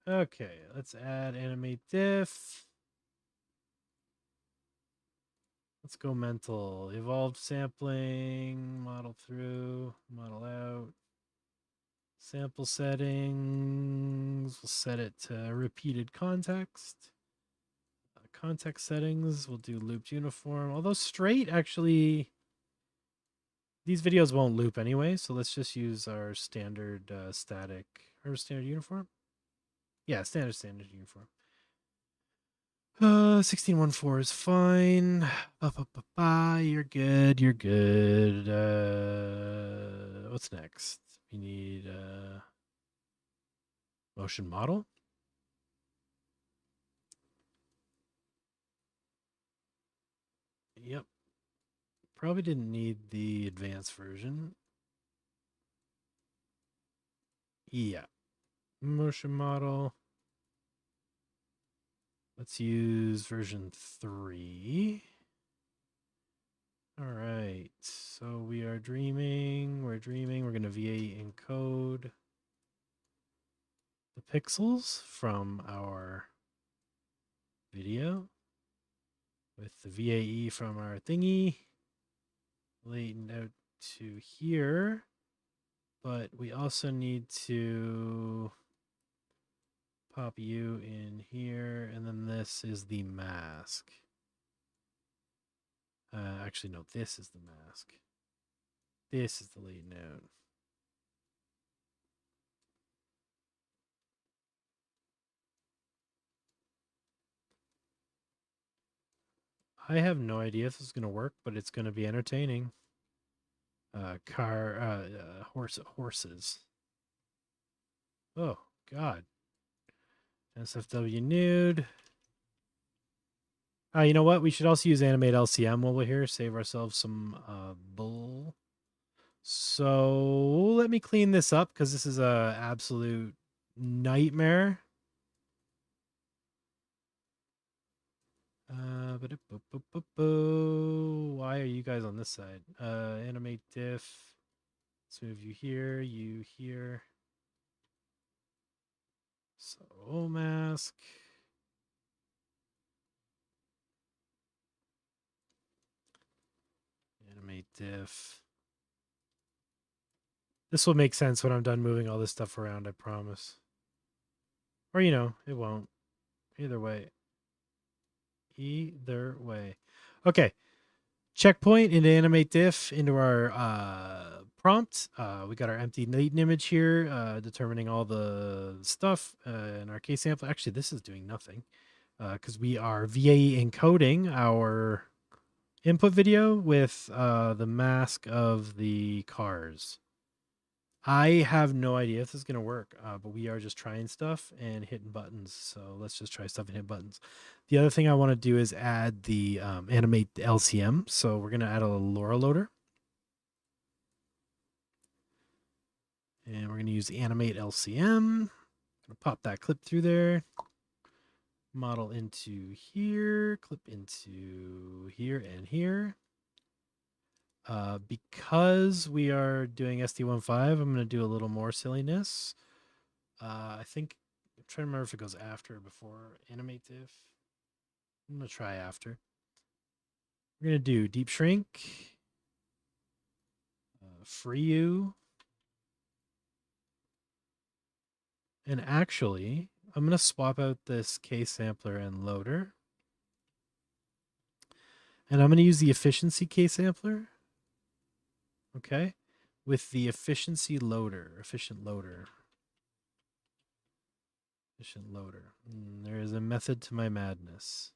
Okay, let's add animate diff. Let's go mental. Evolved sampling, model through, model out. Sample settings, we'll set it to repeated context. Context settings, we'll do looped uniform. Although straight, actually, these videos won't loop anyway, so let's just use our standard static, or standard uniform. Yeah, standard uniform. 16.14 is fine. You're good. You're good. What's next? We need motion model. Yep. Probably didn't need the advanced version. Yeah. Motion model. Let's use version 3. All right. So we are dreaming. We're dreaming. We're going to V8 encode the pixels from our video with the VAE from our thingy. Latent out to here. But we also need to pop you in here, and then this is the mask. Actually, no, this is the mask. This is the latent out. I have no idea if this is going to work, but it's going to be entertaining. Horses. Oh, God. SFW nude. You know what? We should also use animate LCM while we're here. Save ourselves some bull. So let me clean this up because this is a absolute nightmare. Why are you guys on this side? Animate diff. Let's move you here, you here. So mask. Animate diff. This will make sense when I'm done moving all this stuff around, I promise. Or, you know, it won't. Either way. Either way. Okay. Checkpoint into animate diff into our prompt. We got our empty latent image here, determining all the stuff in our case sample. Actually, this is doing nothing because we are VAE encoding our input video with the mask of the cars. I have no idea if this is going to work, but we are just trying stuff and hitting buttons. So let's just try stuff and hit buttons. The other thing I want to do is add the animate LCM. So we're going to add a LoRa loader. And we're going to use the animate LCM. I'm going to pop that clip through there. Model into here, clip into here and here. Because we are doing SD15, I'm going to do a little more silliness. I think, I'm trying to remember if it goes after or before animate diff. I'm going to try after. We're going to do deep shrink, free you. And actually, I'm going to swap out this case sampler and loader. And I'm going to use the efficiency case sampler. Okay, with the efficient loader. There is a method to my madness.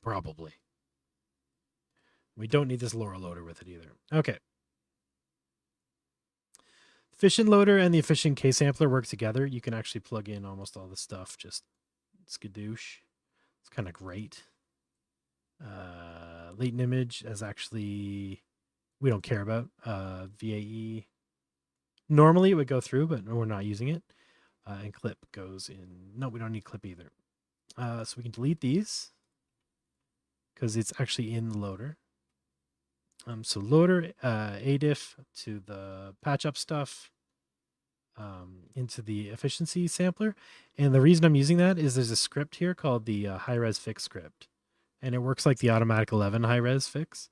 Probably. We don't need this LoRa loader with it either. Okay. Efficient loader and the efficient case sampler work together. You can actually plug in almost all the stuff. Just skadoosh. It's kind of great. Latent image is actually... we don't care about VAE. Normally it would go through, but we're not using it. And clip goes in. No, we don't need clip either. So we can delete these because it's actually in the loader. So loader ADIF to the patch up stuff into the efficiency sampler. And the reason I'm using that is there's a script here called the high-res fix script. And it works like the automatic 11 high-res fix.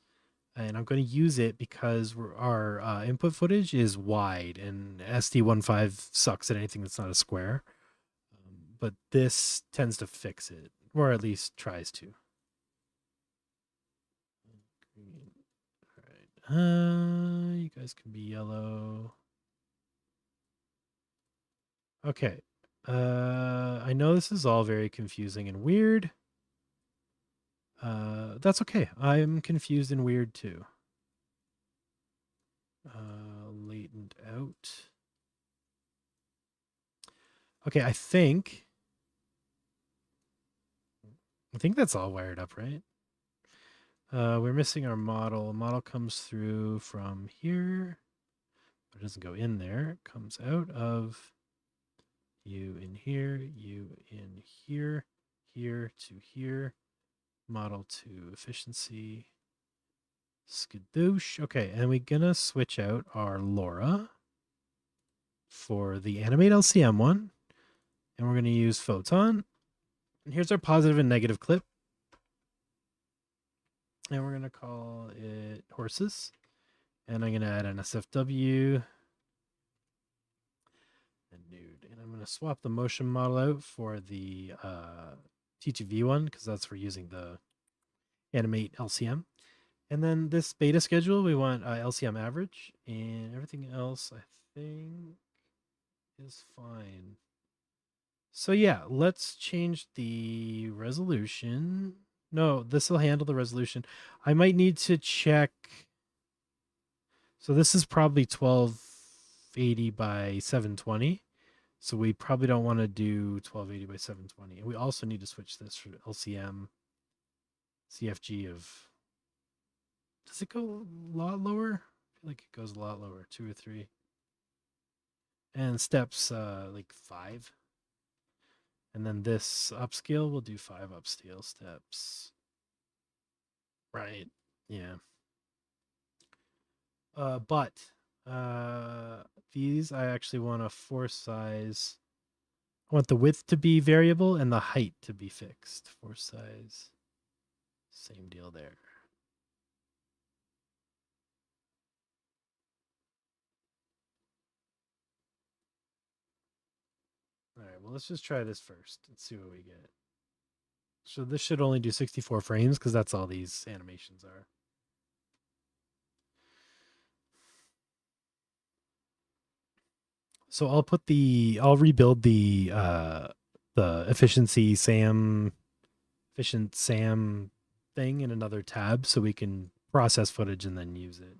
And I'm going to use it because our input footage is wide and SD15 sucks at anything that's not a square. But this tends to fix it, or at least tries to. All right. You guys can be yellow. Okay. I know this is all very confusing and weird. That's okay. I'm confused and weird too. Latent out. Okay, I think that's all wired up, right? We're missing our model. Model comes through from here. It doesn't go in there. It comes out of you in here, you in here, here to here. Model to efficiency. Skadoosh. Okay, and we're going to switch out our LoRa for the animate LCM one. And we're going to use photon. And here's our positive and negative clip. And we're going to call it horses. And I'm going to add an SFW and nude. And I'm going to swap the motion model out for the T2V one because that's for using the animate LCM. And then this beta schedule, we want LCM average, and everything else I think is fine. So yeah, let's change the resolution. No, this will handle the resolution. I might need to check. So this is probably 1280 by 720. So we probably don't want to do 1280 by 720. And we also need to switch this for LCM CFG of, does it go a lot lower? I feel like it goes a lot lower, 2 or 3. And steps like 5. And then this upscale, we'll do 5 upscale steps. Right. Yeah. But these I actually want a force size. I want the width to be variable and the height to be fixed. Force size. Same deal there. All right, well, let's just try this first and see what we get. So this should only do 64 frames because that's all these animations are. So I'll rebuild the efficiency SAM, efficient SAM thing in another tab so we can process footage and then use it.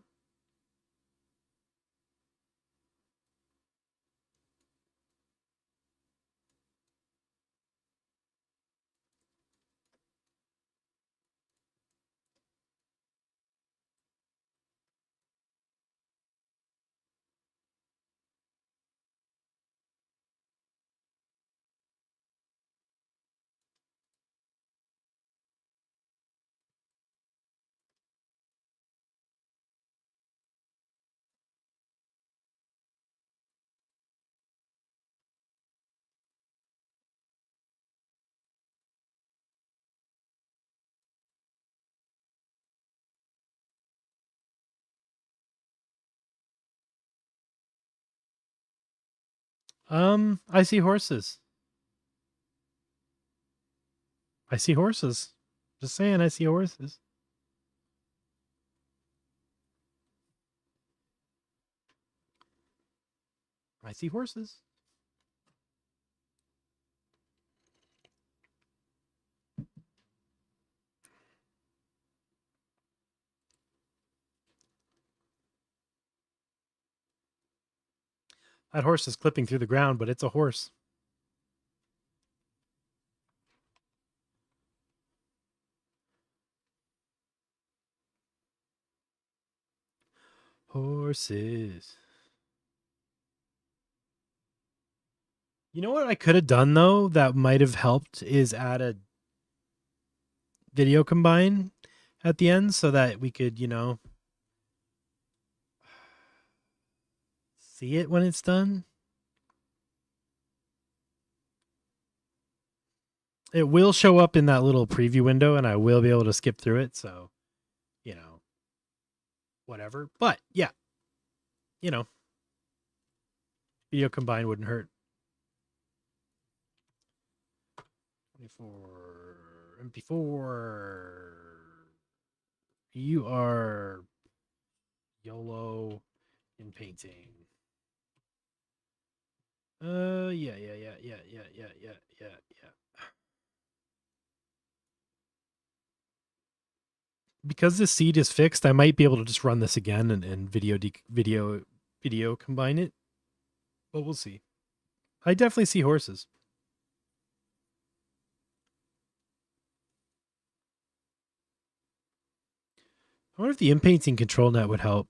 I see horses. I see horses. Just saying, I see horses. I see horses. That horse is clipping through the ground, but it's a horse. Horses. You know what I could have done though that might have helped is add a video combine at the end so that we could, see it when it's done. It will show up in that little preview window and I will be able to skip through it. So, whatever. But yeah, video combine wouldn't hurt. 24 MP4. You are YOLO in painting. Yeah. Because this seed is fixed, I might be able to just run this again and video combine it. But we'll see. I definitely see horses. I wonder if the inpainting ControlNet would help.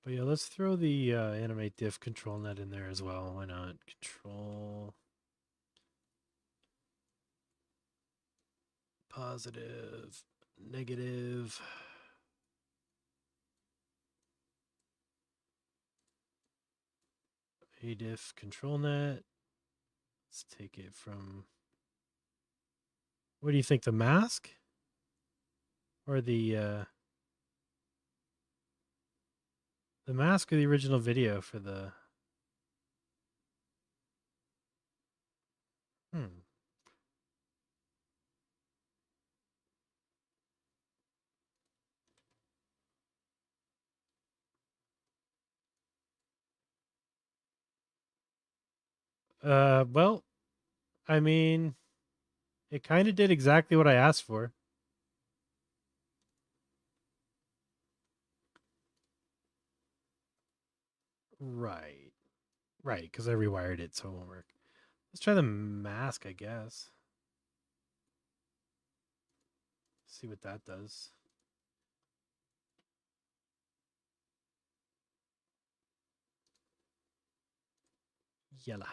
But yeah, let's throw the animate diff ControlNet in there as well. Why not? Control positive, negative. Diff ControlNet. Let's take it from. What do you think? The mask or the mask or the original video for the? Well, I mean, it kind of did exactly what I asked for. Right. Right, because I rewired it so it won't work. Let's try the mask, I guess. See what that does. Yella.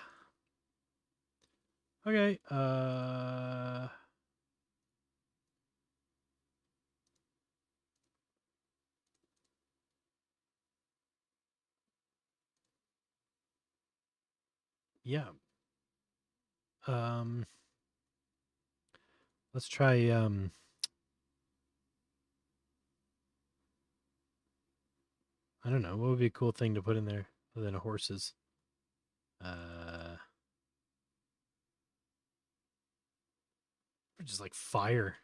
Okay. Yeah. Um. Let's try. I don't know. What would be a cool thing to put in there other than horses? Uh. Just like fire,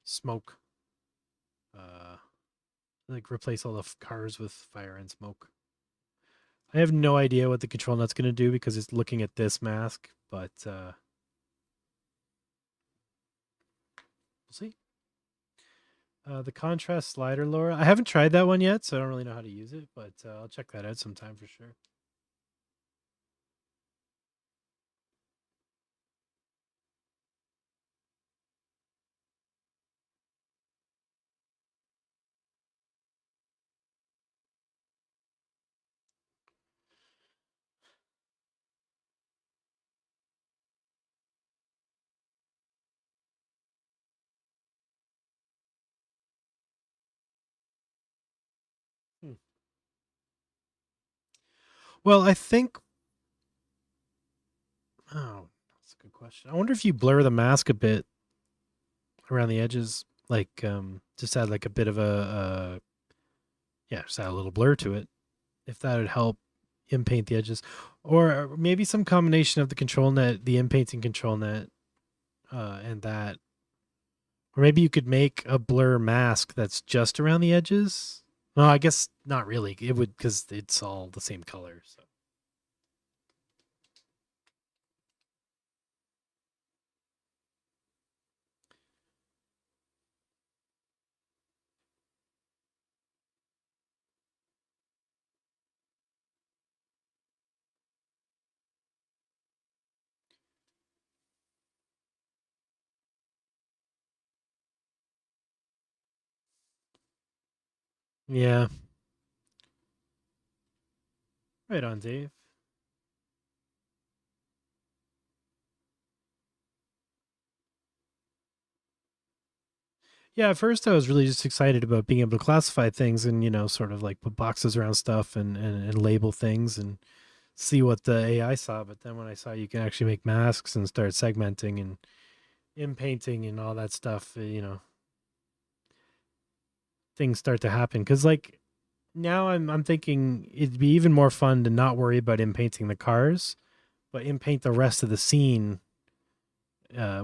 smoke. Uh. Like replace all the cars with fire and smoke. I have no idea what the control net's going to do because it's looking at this mask, but we'll see. The contrast slider, Laura. I haven't tried that one yet, so I don't really know how to use it, but I'll check that out sometime for sure. Hmm. Well, I think. Oh, that's a good question. I wonder if you blur the mask a bit around the edges, like just add like a bit of yeah, just add a little blur to it. If that would help inpaint the edges, or maybe some combination of the control net, the inpainting control net, and that, or maybe you could make a blur mask that's just around the edges. Well, I guess not really. It would because it's all the same color. So yeah, right on, Dave. Yeah, at first I was really just excited about being able to classify things and sort of like put boxes around stuff and label things and see what the AI saw. But then when I saw you can actually make masks and start segmenting and inpainting and all that stuff, things start to happen. Because like now I'm thinking it'd be even more fun to not worry about inpainting the cars, but inpaint the rest of the scene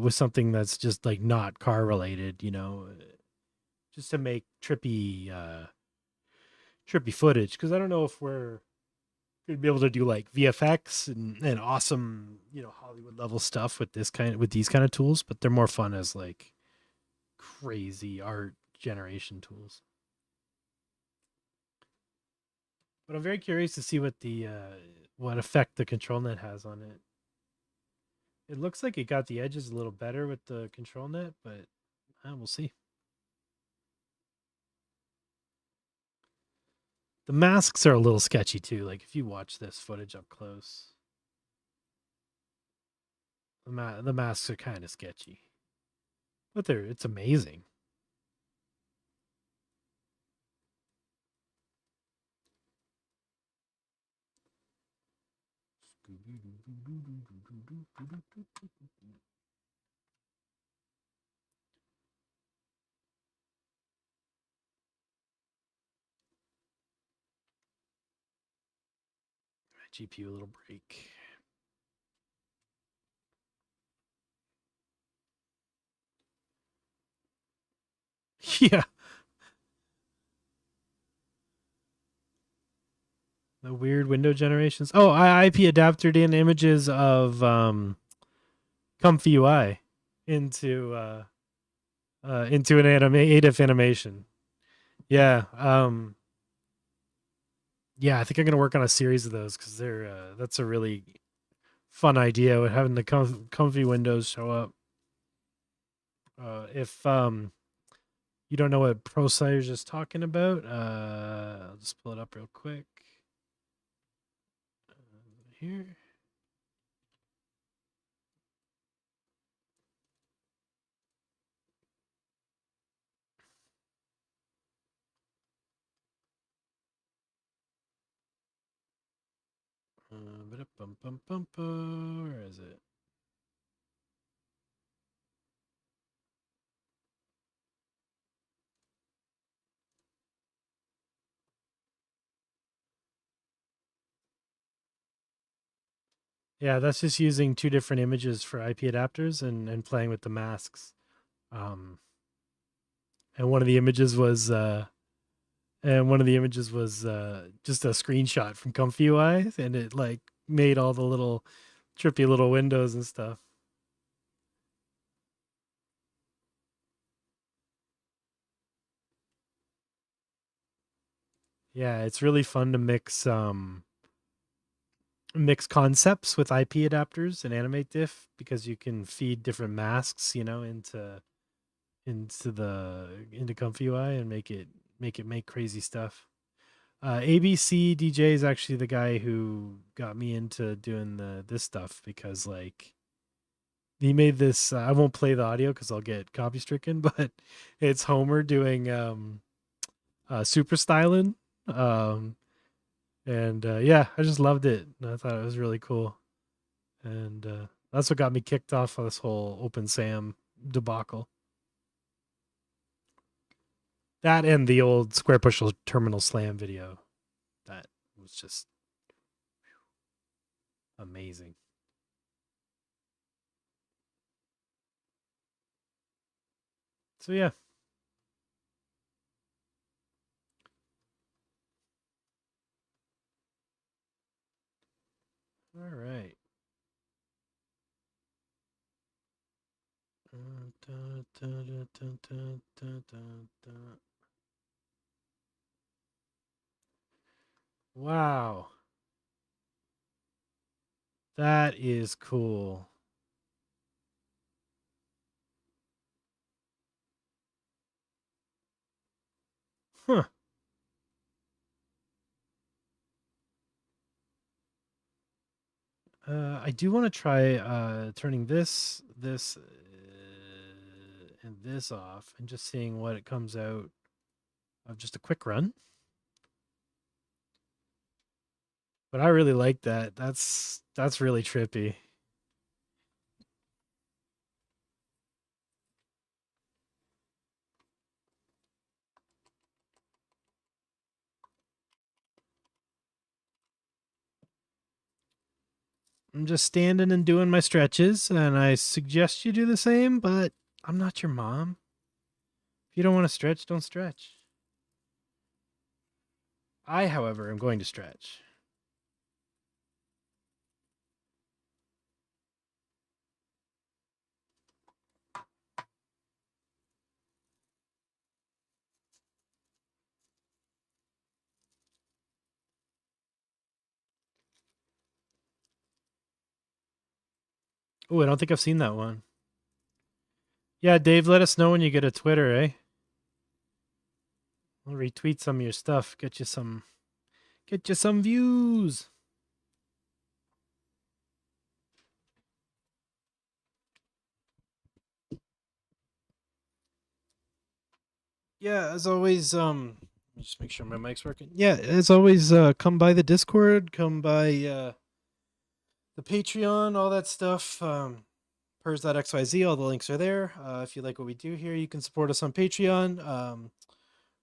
with something that's just like not car related. Just to make trippy footage. Because I don't know if we're going to be able to do like VFX and awesome Hollywood level stuff with these kind of tools, but they're more fun as like crazy art generation tools. But I'm very curious to see what effect the control net has on it. It looks like it got the edges a little better with the control net, but we'll see. The masks are a little sketchy too. Like if you watch this footage up close, the masks are kind of sketchy, but it's amazing. GPU a little break. Yeah. The weird window generations. Oh, I IP adapted in images of ComfyUI into an ADIF animation. Yeah. Yeah, I think I'm gonna work on a series of those because that's a really fun idea with having the comfy windows show up. If you don't know what ProScire's just talking about, I'll just pull it up real quick. Here. Where is it? Yeah, that's just using two different images for IP adapters and playing with the masks. And one of the images was just a screenshot from ComfyUI, and it like made all the little trippy little windows and stuff. Yeah, it's really fun to mix concepts with IP adapters and animate diff because you can feed different masks, into ComfyUI and make it make crazy stuff. ABC DJ is actually the guy who got me into doing this stuff because like he made this. I won't play the audio because I'll get copy stricken, but it's Homer doing super styling, and yeah, I just loved it. I thought it was really cool, and that's what got me kicked off of this whole OpenSAM debacle. That and the old Square Push Terminal Slam video. That was just amazing. So yeah. All right. Wow. That is cool. Huh. I do want to try turning this and this off and just seeing what it comes out of just a quick run. But I really like that. That's really trippy. I'm just standing and doing my stretches, and I suggest you do the same, but I'm not your mom. If you don't want to stretch, don't stretch. I, however, am going to stretch. Oh, I don't think I've seen that one. Yeah, Dave, let us know when you get a Twitter, eh? I'll retweet some of your stuff. Get you some views. Yeah, as always, let me just make sure my mic's working. Yeah, as always, come by the Discord, come by the Patreon, all that stuff. Pers.xyz, all the links are there. If you like what we do here, you can support us on Patreon.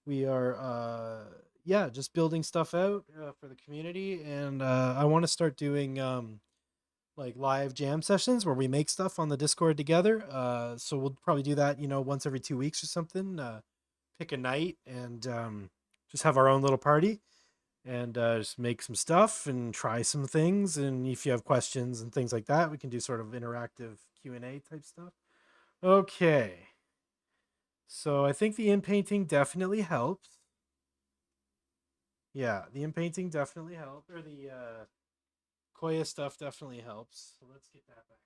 We are just building stuff out for the community, and I want to start doing like live jam sessions where we make stuff on the Discord together. So we'll probably do that, once every 2 weeks or something. Pick a night and just have our own little party. and just make some stuff and try some things. And if you have questions and things like that, we can do sort of interactive Q&A type stuff. Okay. So I think the inpainting definitely helps. Yeah, the inpainting definitely helps, or the Koya stuff definitely helps. So let's get that back.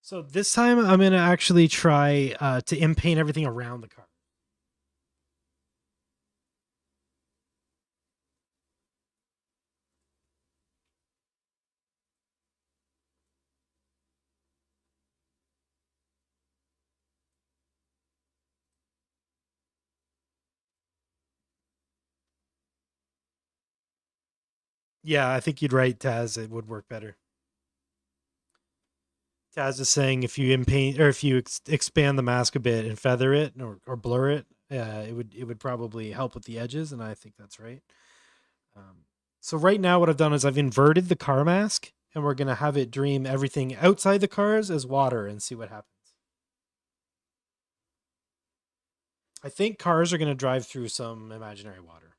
So this time I'm gonna actually try to inpaint everything around the car. Yeah, I think you'd right, Taz. It would work better. Taz is saying if you inpaint or if you expand the mask a bit and feather it or blur it, it would probably help with the edges, and I think that's right. So right now, what I've done is I've inverted the car mask, and we're gonna have it dream everything outside the cars as water and see what happens. I think cars are gonna drive through some imaginary water.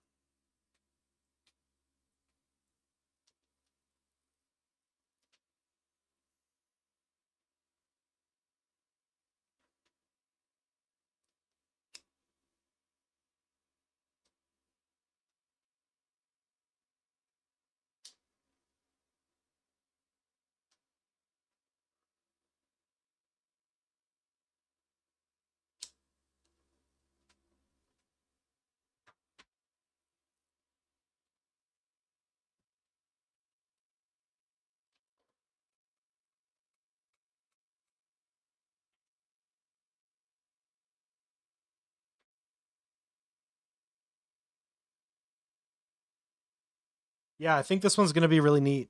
Yeah, I think this one's gonna be really neat.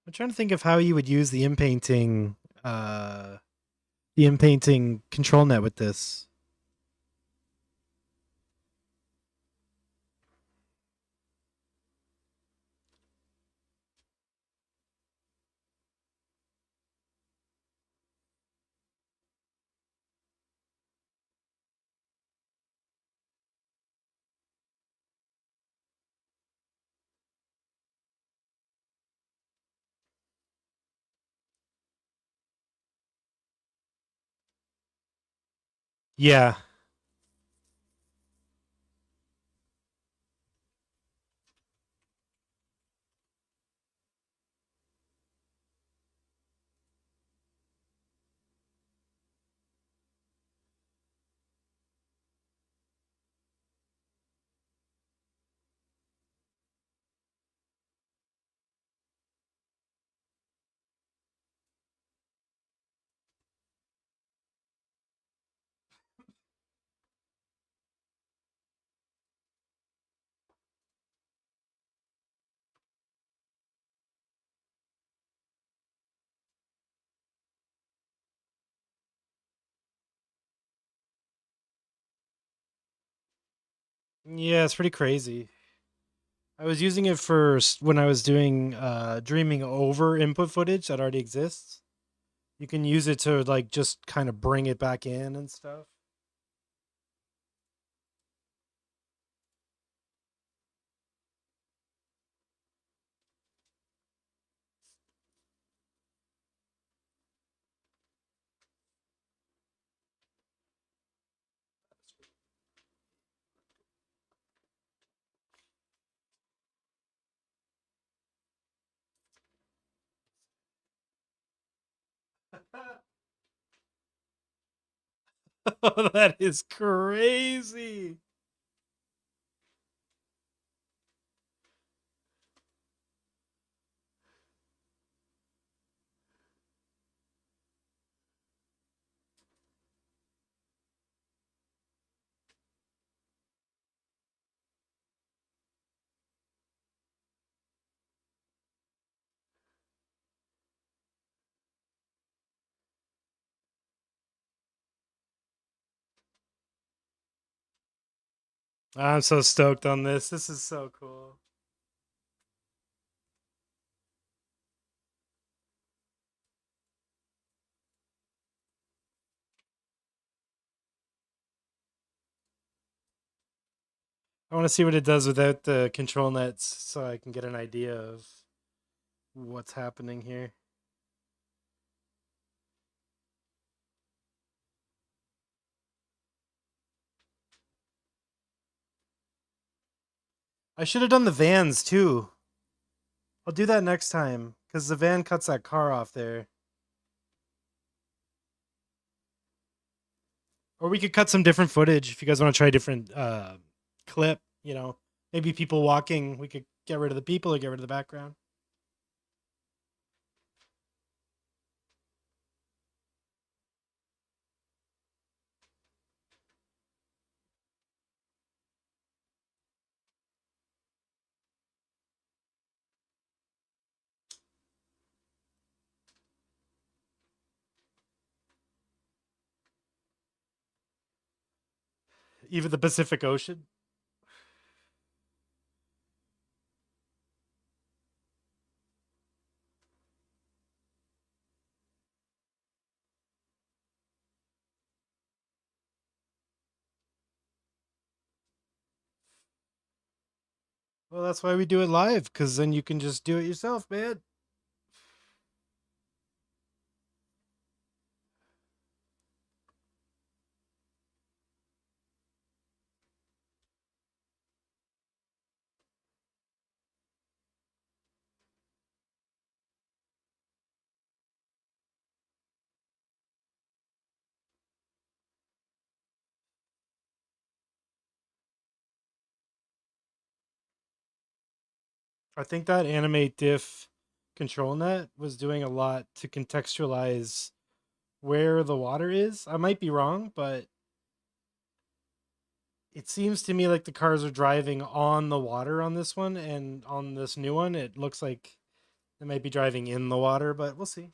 I'm trying to think of how you would use the inpainting control net with this. Yeah, yeah, it's pretty crazy. I was using it for when I was doing dreaming over input footage that already exists. You can use it to like just kind of bring it back in and stuff. Oh, that is crazy. I'm so stoked on this. This is so cool. I want to see what it does without the control nets so I can get an idea of what's happening here. I should have done the vans too. I'll do that next time because the van cuts that car off there. Or we could cut some different footage if you guys want to try a different clip, you know. Maybe people walking, we could get rid of the people or get rid of the background. Even the Pacific Ocean. Well, that's why we do it live, because then you can just do it yourself, man. I think that animate diff control net was doing a lot to contextualize where the water is. I might be wrong, but it seems to me like the cars are driving on the water on this one, and on this new one, it looks like they might be driving in the water, but we'll see.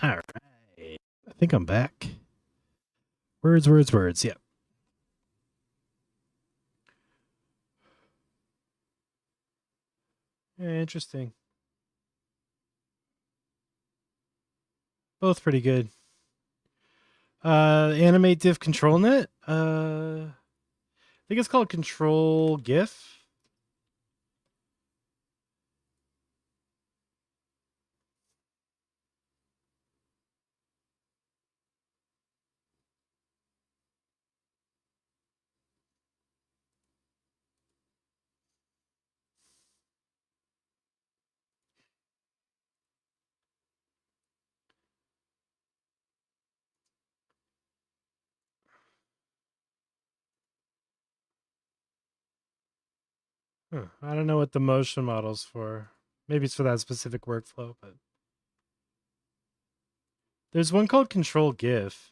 All right. I think I'm back. Words, words, words. Yep. Yeah, interesting. Both pretty good. Animate diff control net. I think it's called control gif. Huh. I don't know what the motion model's for. Maybe it's for that specific workflow, but There's one called Control GIF.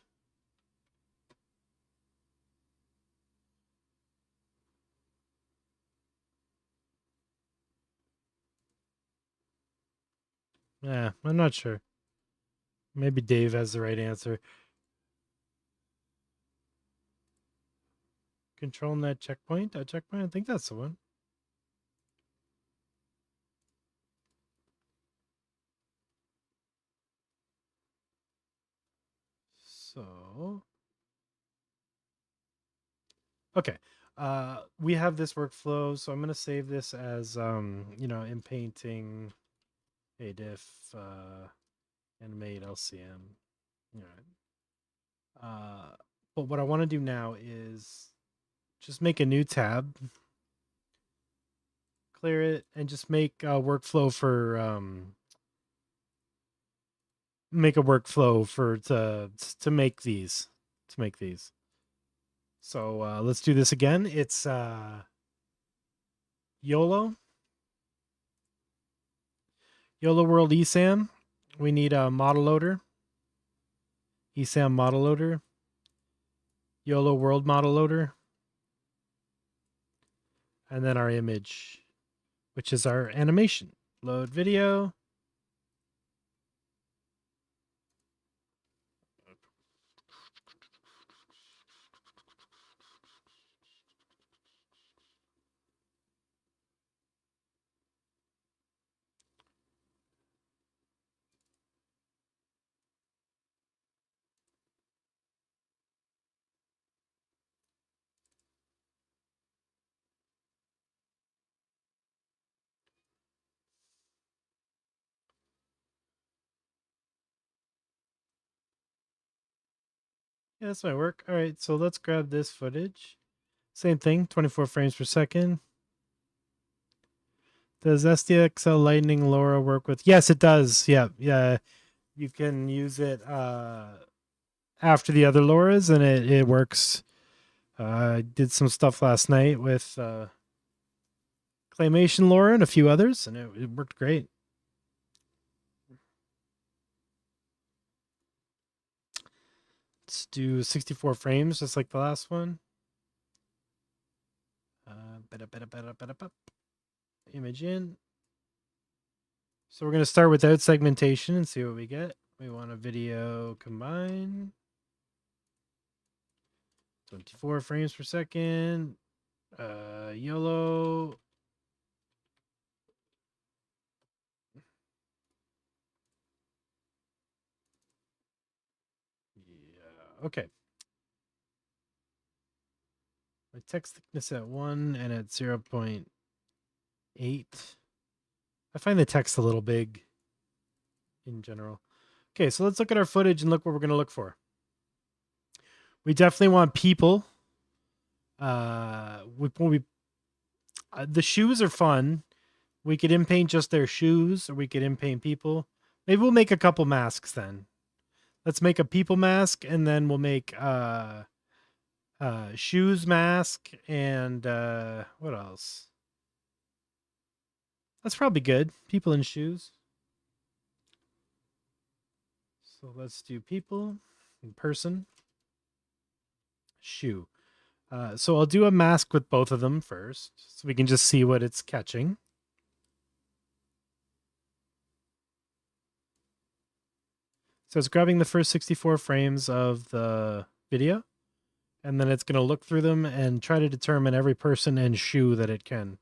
Yeah, I'm not sure. Maybe Dave has the right answer. ControlNet checkpoint? Checkpoint? I think that's the one. So, okay. We have this workflow, so I'm going to save this as, inpainting, diff, animate, LCM. All right. But what I want to do now is just make a new tab, clear it, and just make a workflow for to make these. So let's do this again. It's YoloWorld-EfficientSAM. We need a model loader. ESAM model loader. YoloWorld model loader. And then our image, which is our animation. Load video. Yeah, this might work. All right, so let's grab this footage. Same thing, 24 frames per second. Does SDXL-Lightning LoRa work with? Yes, it does. Yeah. You can use it after the other LoRas, and it works. I did some stuff last night with Claymation LoRa and a few others, and it worked great. Let's do 64 frames, just like the last one. Image in. So we're going to start without segmentation and see what we get. We want a video combine. 24 frames per second. YOLO. Yeah, okay. My text thickness at 1 and at 0.8. I find the text a little big in general. Okay, so let's look at our footage and look what we're going to look for. We definitely want people. The shoes are fun. We could inpaint just their shoes, or we could inpaint people. Maybe we'll make a couple masks then. Let's make a people mask, and then we'll make shoes mask, and what else? That's probably good. People in shoes. So let's do people, in person, shoe. So I'll do a mask with both of them first, so we can just see what it's catching. So it's grabbing the first 64 frames of the video, and then it's going to look through them and try to determine every person and shoe that it can.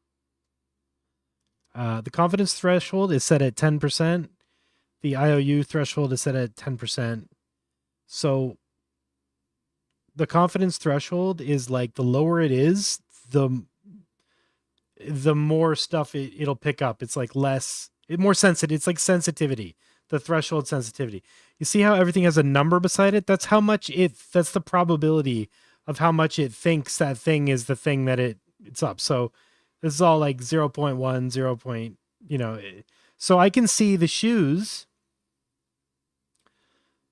The confidence threshold is set at 10%. The IOU threshold is set at 10%. So the confidence threshold is like the lower it is, the more stuff it'll pick up. It's like more sensitive. It's like sensitivity, the threshold sensitivity. You see how everything has a number beside it? That's how much that's the probability of how much it thinks that thing is the thing that it's up. So this is all like 0.1, 0. So I can see the shoes.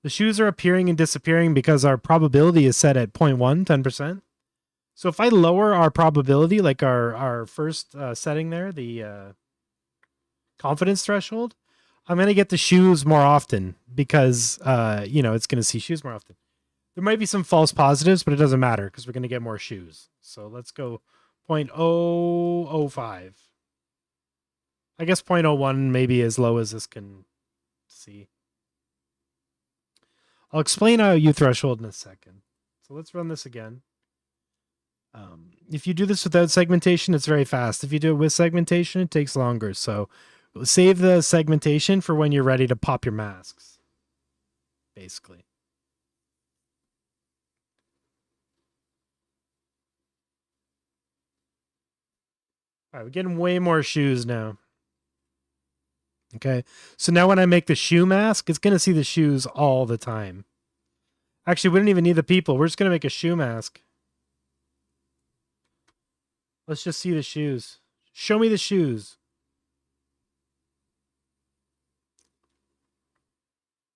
The shoes are appearing and disappearing because our probability is set at 0.1, 10%. So if I lower our probability, like our first setting there, the confidence threshold, I'm going to get the shoes more often because, it's going to see shoes more often. There might be some false positives, but it doesn't matter because we're going to get more shoes. So let's go 0.005. I guess 0.01 maybe as low as this can see. I'll explain our U threshold in a second. So let's run this again. If you do this without segmentation, it's very fast. If you do it with segmentation, it takes longer. So save the segmentation for when you're ready to pop your masks, basically. All right, we're getting way more shoes now. Okay, so now when I make the shoe mask, it's going to see the shoes all the time. Actually, we don't even need the people. We're just going to make a shoe mask. Let's just see the shoes. Show me the shoes.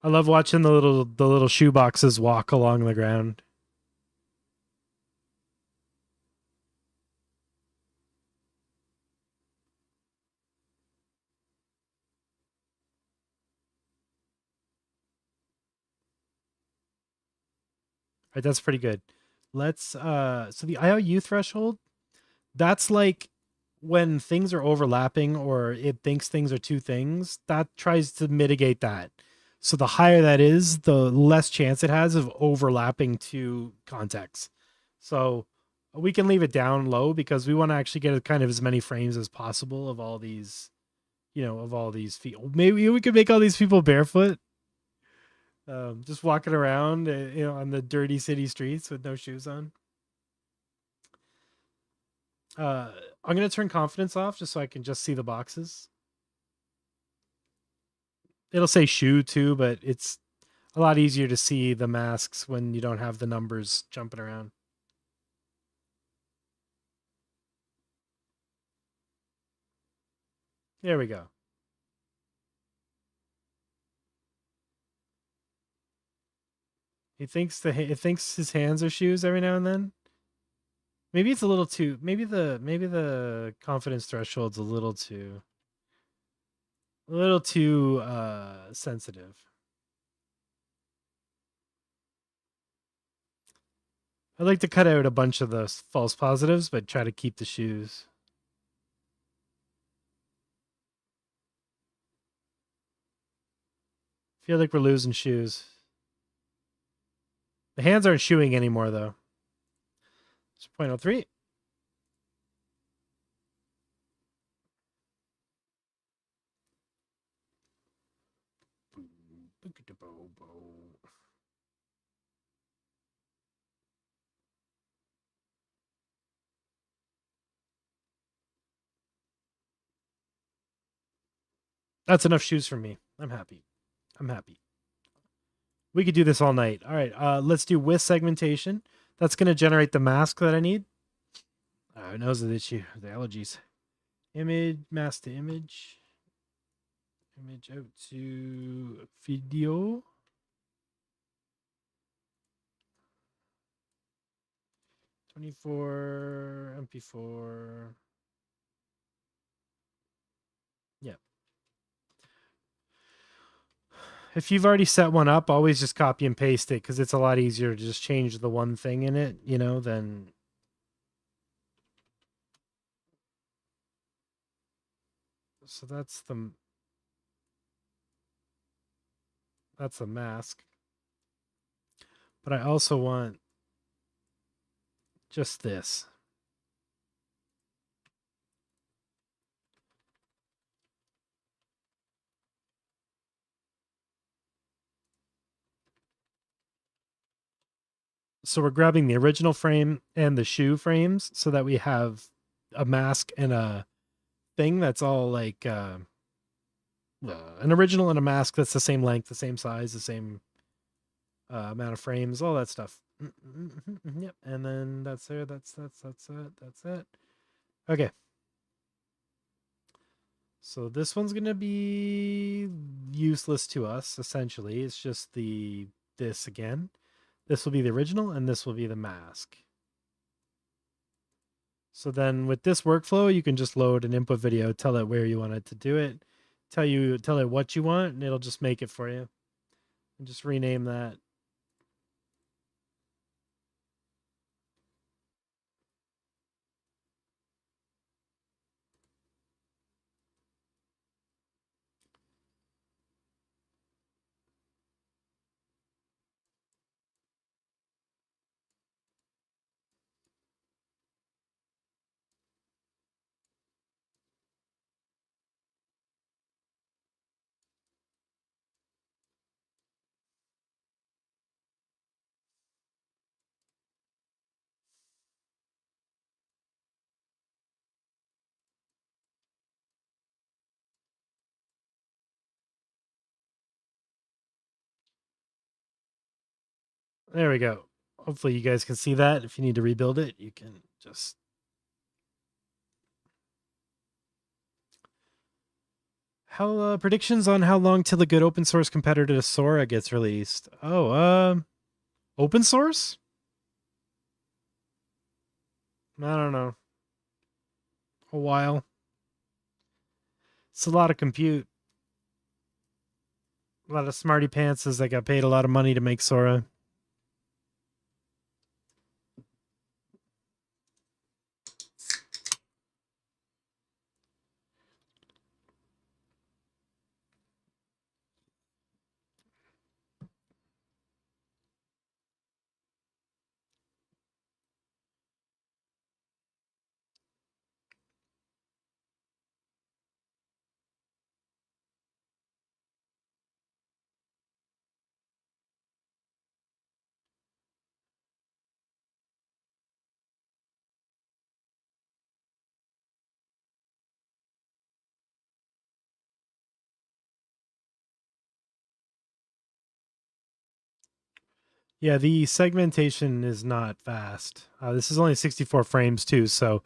I love watching the little shoe boxes walk along the ground. All right, that's pretty good. Let's so the IOU threshold, that's like when things are overlapping or it thinks things are two things, that tries to mitigate that. So the higher that is, the less chance it has of overlapping two contexts. So we can leave it down low because we want to actually get kind of as many frames as possible of all these, of all these feet. Maybe we could make all these people barefoot. Just walking around, on the dirty city streets with no shoes on. I'm going to turn confidence off just so I can just see the boxes. It'll say shoe too, but it's a lot easier to see the masks when you don't have the numbers jumping around. There we go. It thinks his hands are shoes every now and then. Maybe it's a little too. Maybe the confidence threshold's a little too sensitive. I'd like to cut out a bunch of the false positives, but try to keep the shoes. Feel like we're losing shoes. The hands aren't shoeing anymore, though. It's 0.03. That's enough shoes for me. I'm happy. We could do this all night. All right, let's do with segmentation. That's going to generate the mask that I need. Nose of the issue, the allergies. Image, mask to image. Image out to video. .24 MP4. Yeah. If you've already set one up, always just copy and paste it because it's a lot easier to just change the one thing in it, than. So that's the mask. But I also want just this. So we're grabbing the original frame and the shoe frames so that we have a mask and a thing that's all like an original and a mask that's the same length, the same size, the same amount of frames, all that stuff. Yep. And then that's there. That's it. Okay. So this one's going to be useless to us, essentially. It's just this again. This will be the original, and this will be the mask. So then with this workflow, you can just load an input video, tell it where you want it to do it. tell it what you want, and it'll just make it for you. And just rename that. There we go. Hopefully you guys can see that. If you need to rebuild it, you can just... How predictions on how long till a good open source competitor to Sora gets released? Oh, open source? I don't know. A while. It's a lot of compute. A lot of smarty pantses that got paid a lot of money to make Sora. Yeah, the segmentation is not fast. This is only 64 frames too, so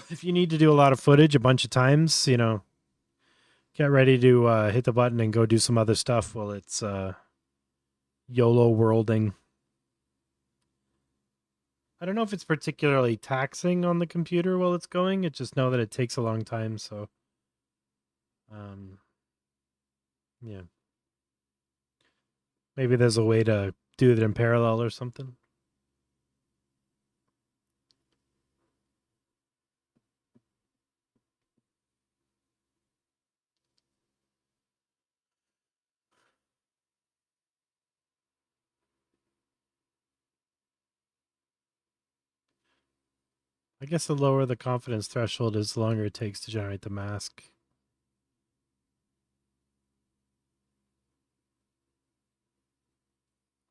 if you need to do a lot of footage a bunch of times, get ready to hit the button and go do some other stuff while it's YOLO worlding. I don't know if it's particularly taxing on the computer while it's going. It just know that it takes a long time, so yeah. Maybe there's a way to do it in parallel or something. I guess the lower the confidence threshold is, the longer it takes to generate the mask.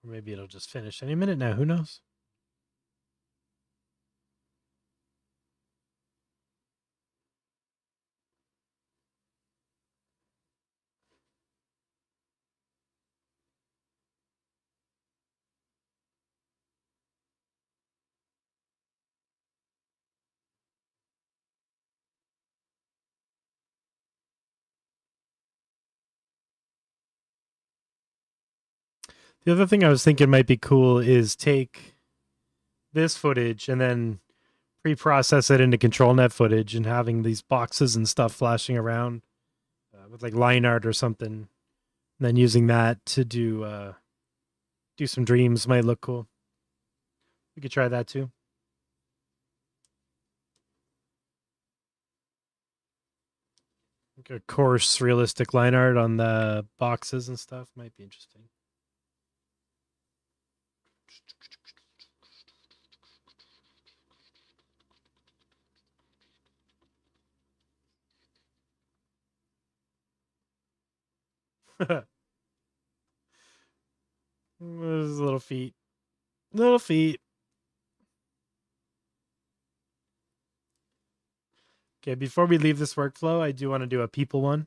Or maybe it'll just finish any minute now. Who knows? The other thing I was thinking might be cool is take this footage and then pre-process it into ControlNet footage, and having these boxes and stuff flashing around with like line art or something, and then using that to do some dreams might look cool. We could try that too. Like a coarse, realistic line art on the boxes and stuff might be interesting. There's little feet. Little feet. Okay, before we leave this workflow, I do want to do a people one.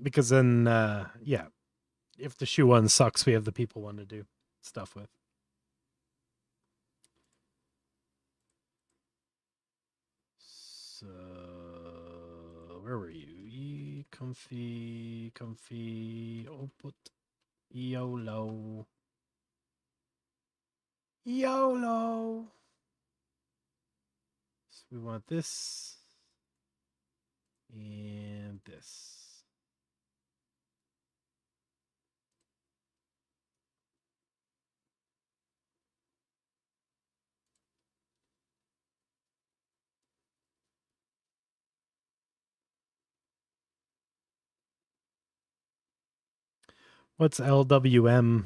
Because then, yeah, if the shoe one sucks, we have the people one to do stuff with. So, where were you? Comfy output. YOLO. YOLO. So we want this and this. What's LWM?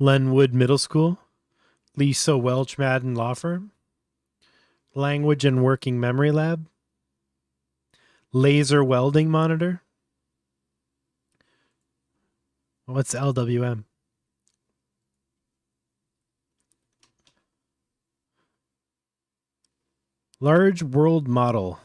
Lenwood Middle School. Lisa Welch Madden Law Firm. Language and Working Memory Lab. Laser Welding Monitor. What's LWM? Large World Model.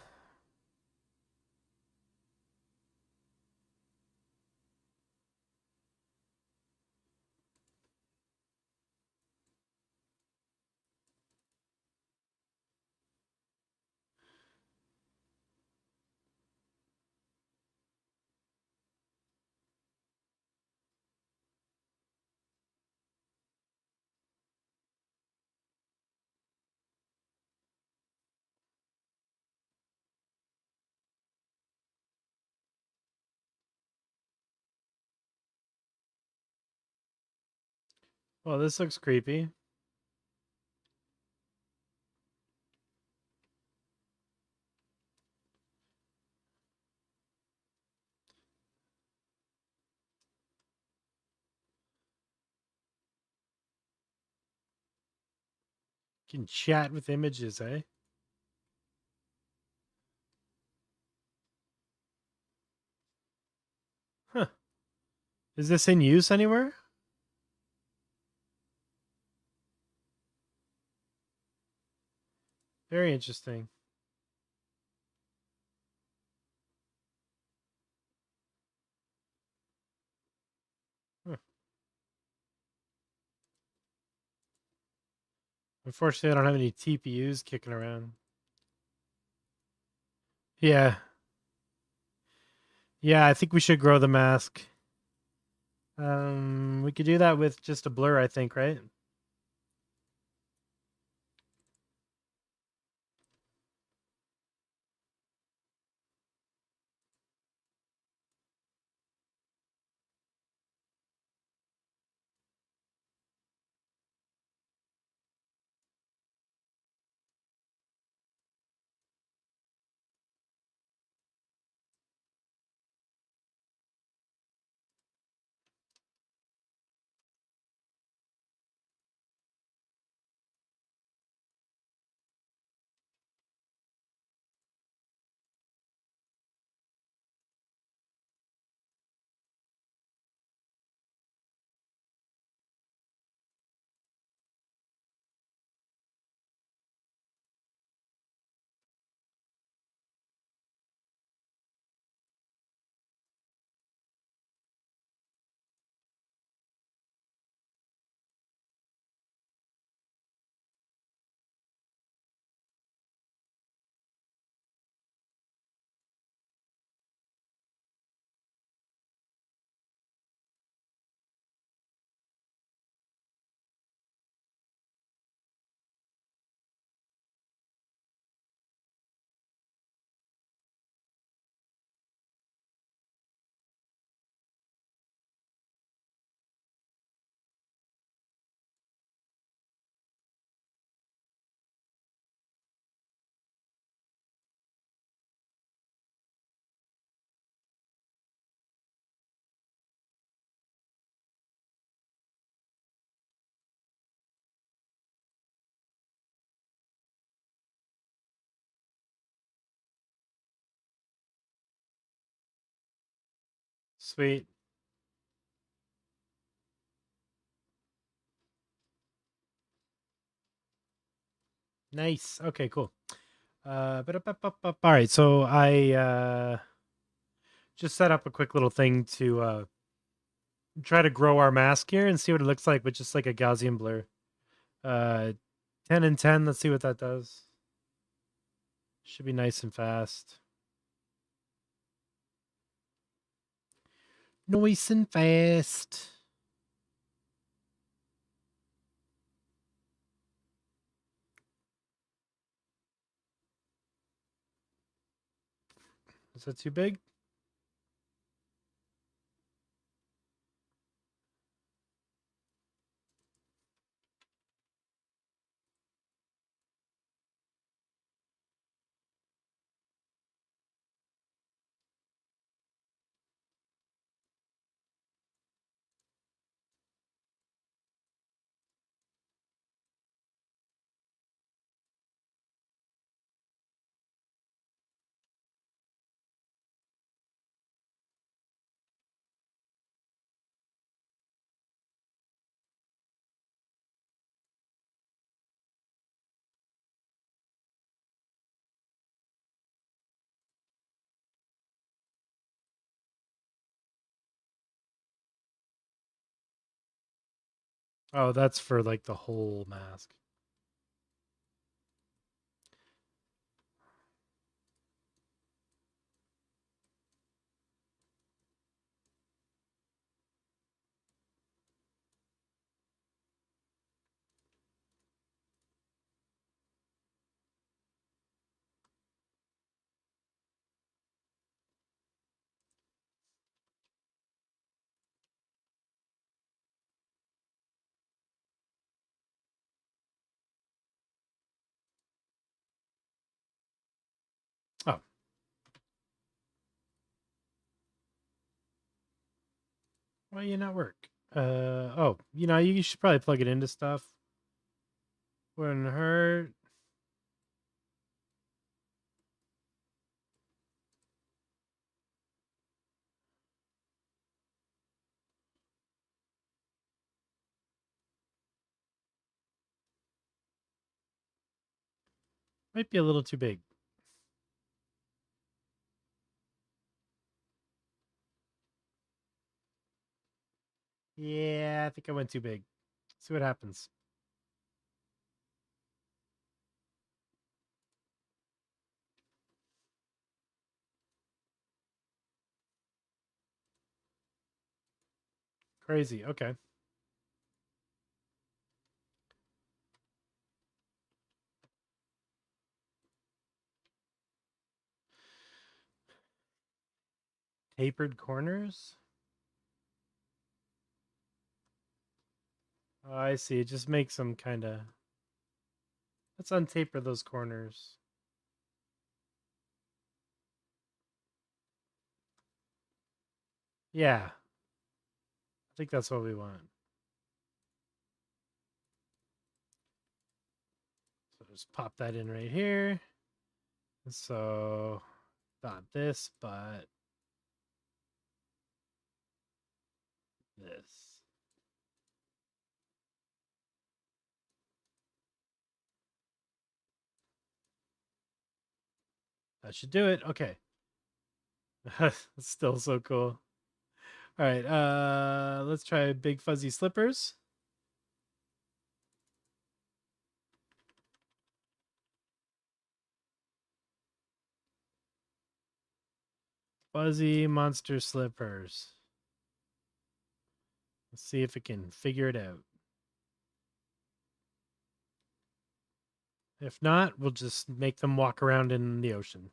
Well, this looks creepy. You can chat with images, eh? Huh. Is this in use anywhere? Very interesting. Huh. Unfortunately, I don't have any TPUs kicking around. Yeah. Yeah, I think we should grow the mask. We could do that with just a blur, I think, right? Sweet. Nice. Okay, cool. All right, so I just set up a quick little thing to try to grow our mask here and see what it looks like with just like a Gaussian blur. 10 and 10, let's see what that does. Should be nice and fast. Nice and fast. Is that too big? Oh, that's for like the whole mask. Oh. Why you not work? Oh, you should probably plug it into stuff. Wouldn't hurt. Might be a little too big. Yeah, I think I went too big. See what happens. Crazy. Okay. Tapered corners? Oh, I see. It just makes them kind of... Let's untaper those corners. Yeah. I think that's what we want. So just pop that in right here. So, not this, but this. That should do it. Okay. It's still so cool. All right, let's try big fuzzy slippers. Fuzzy monster slippers. Let's see if it can figure it out. If not, we'll just make them walk around in the ocean.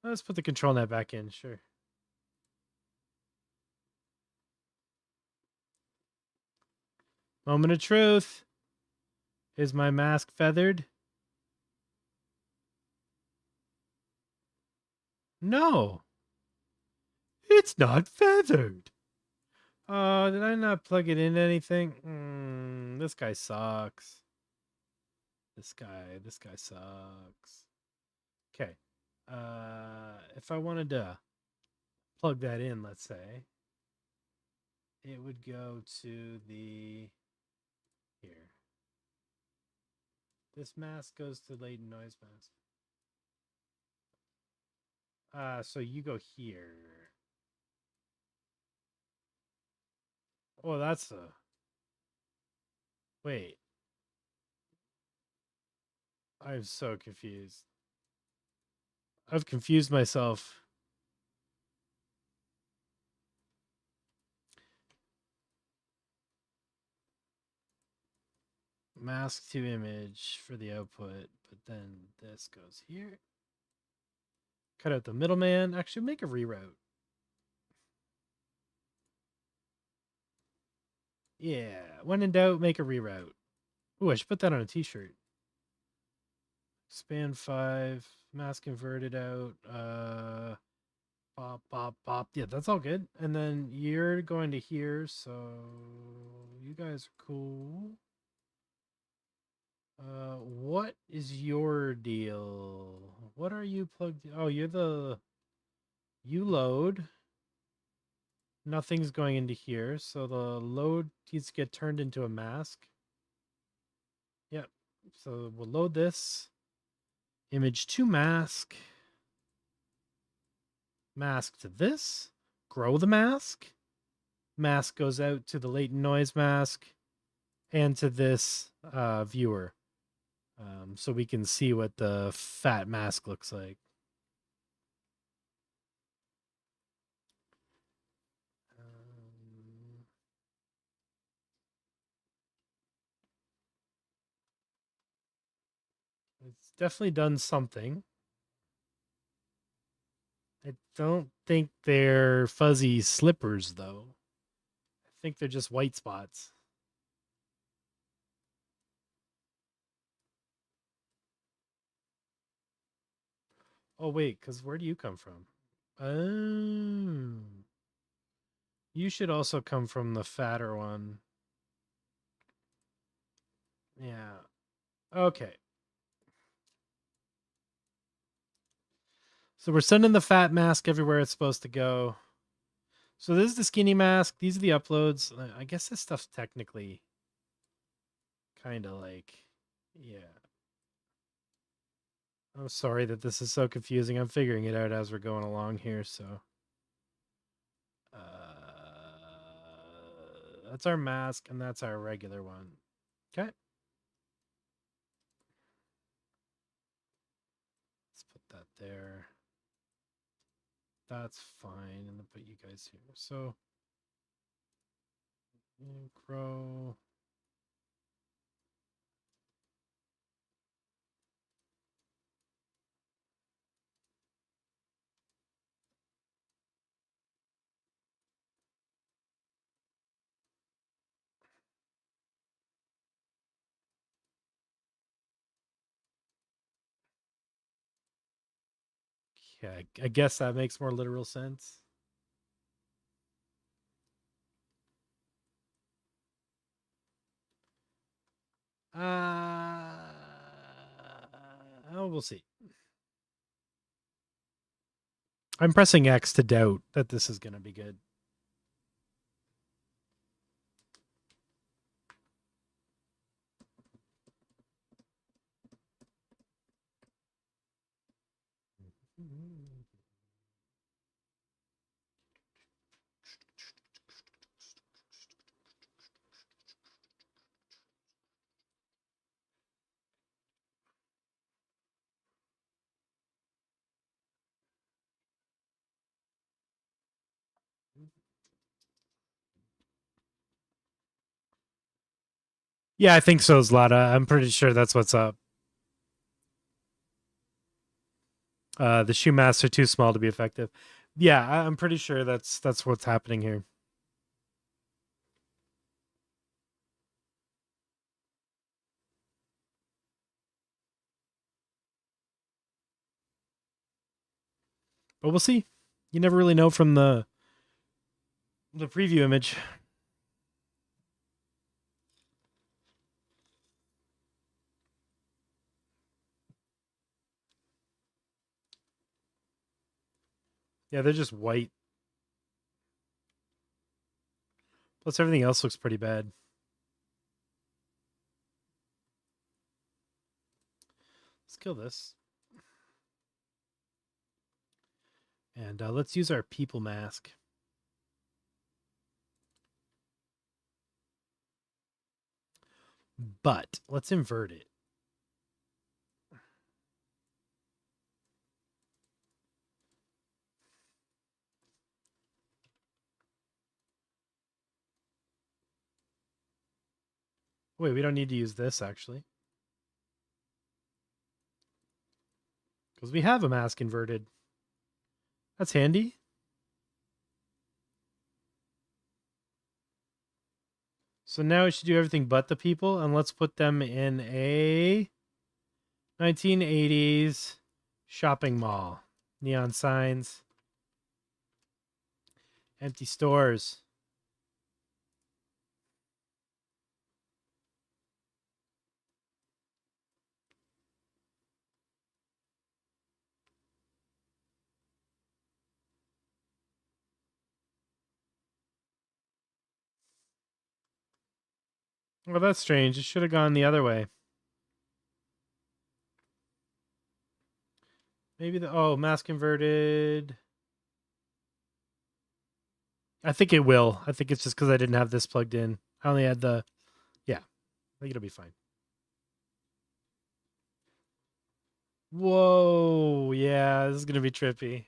Let's put the control net back in, sure. Moment of truth. Is my mask feathered? No. It's not feathered. Did I not plug it into anything? This guy sucks. This guy sucks. Okay. If I wanted to plug that in, let's say, it would go to the here. This mask goes to latent noise mask. So you go here. Oh, that's a... Wait. I'm so confused. I've confused myself. Mask to image for the output, but then this goes here. Cut out the middleman. Actually, make a reroute. Yeah. When in doubt, make a reroute. Ooh, I should put that on a t-shirt. Span 5. Mask converted out. Pop, pop, pop. Yeah, that's all good. And then you're going to here, so you guys are cool. What is your deal? What are you plugged in? Oh, you're the... You load. Nothing's going into here, so the load needs to get turned into a mask. Yep. So we'll load this. Image to mask. Mask to this. Grow the mask. Mask goes out to the latent noise mask and to this viewer. So we can see what the fat mask looks like. It's definitely done something. I don't think they're fuzzy slippers, though. I think they're just white spots. Oh, wait, because where do you come from? Oh. You should also come from the fatter one. Yeah. Okay. So we're sending the fat mask everywhere it's supposed to go. So this is the skinny mask. These are the uploads. I guess this stuff's technically kind of like, yeah. I'm sorry that this is so confusing. I'm figuring it out as we're going along here, so. That's our mask, and that's our regular one. Okay. Let's put that there. That's fine, and then put you guys here. So, grow. Yeah, I guess that makes more literal sense. Oh, we'll see. I'm pressing X to doubt that this is going to be good. Yeah, I think so, Zlata. I'm pretty sure that's what's up. The shoe masks are too small to be effective. Yeah, I'm pretty sure that's what's happening here. But we'll see. You never really know from the preview image. Yeah, they're just white. Plus everything else looks pretty bad. kill this. And let's use our people mask. But let's invert it. Wait, we don't need to use this actually. Because we have a mask inverted. That's handy. So now we should do everything but the people, and let's put them in a 1980s shopping mall. Neon signs. Empty stores. Well, that's strange. It should have gone the other way. Maybe mask inverted. I think it will. I think it's just because I didn't have this plugged in. I only had the, yeah. I think it'll be fine. Whoa, yeah, this is going to be trippy.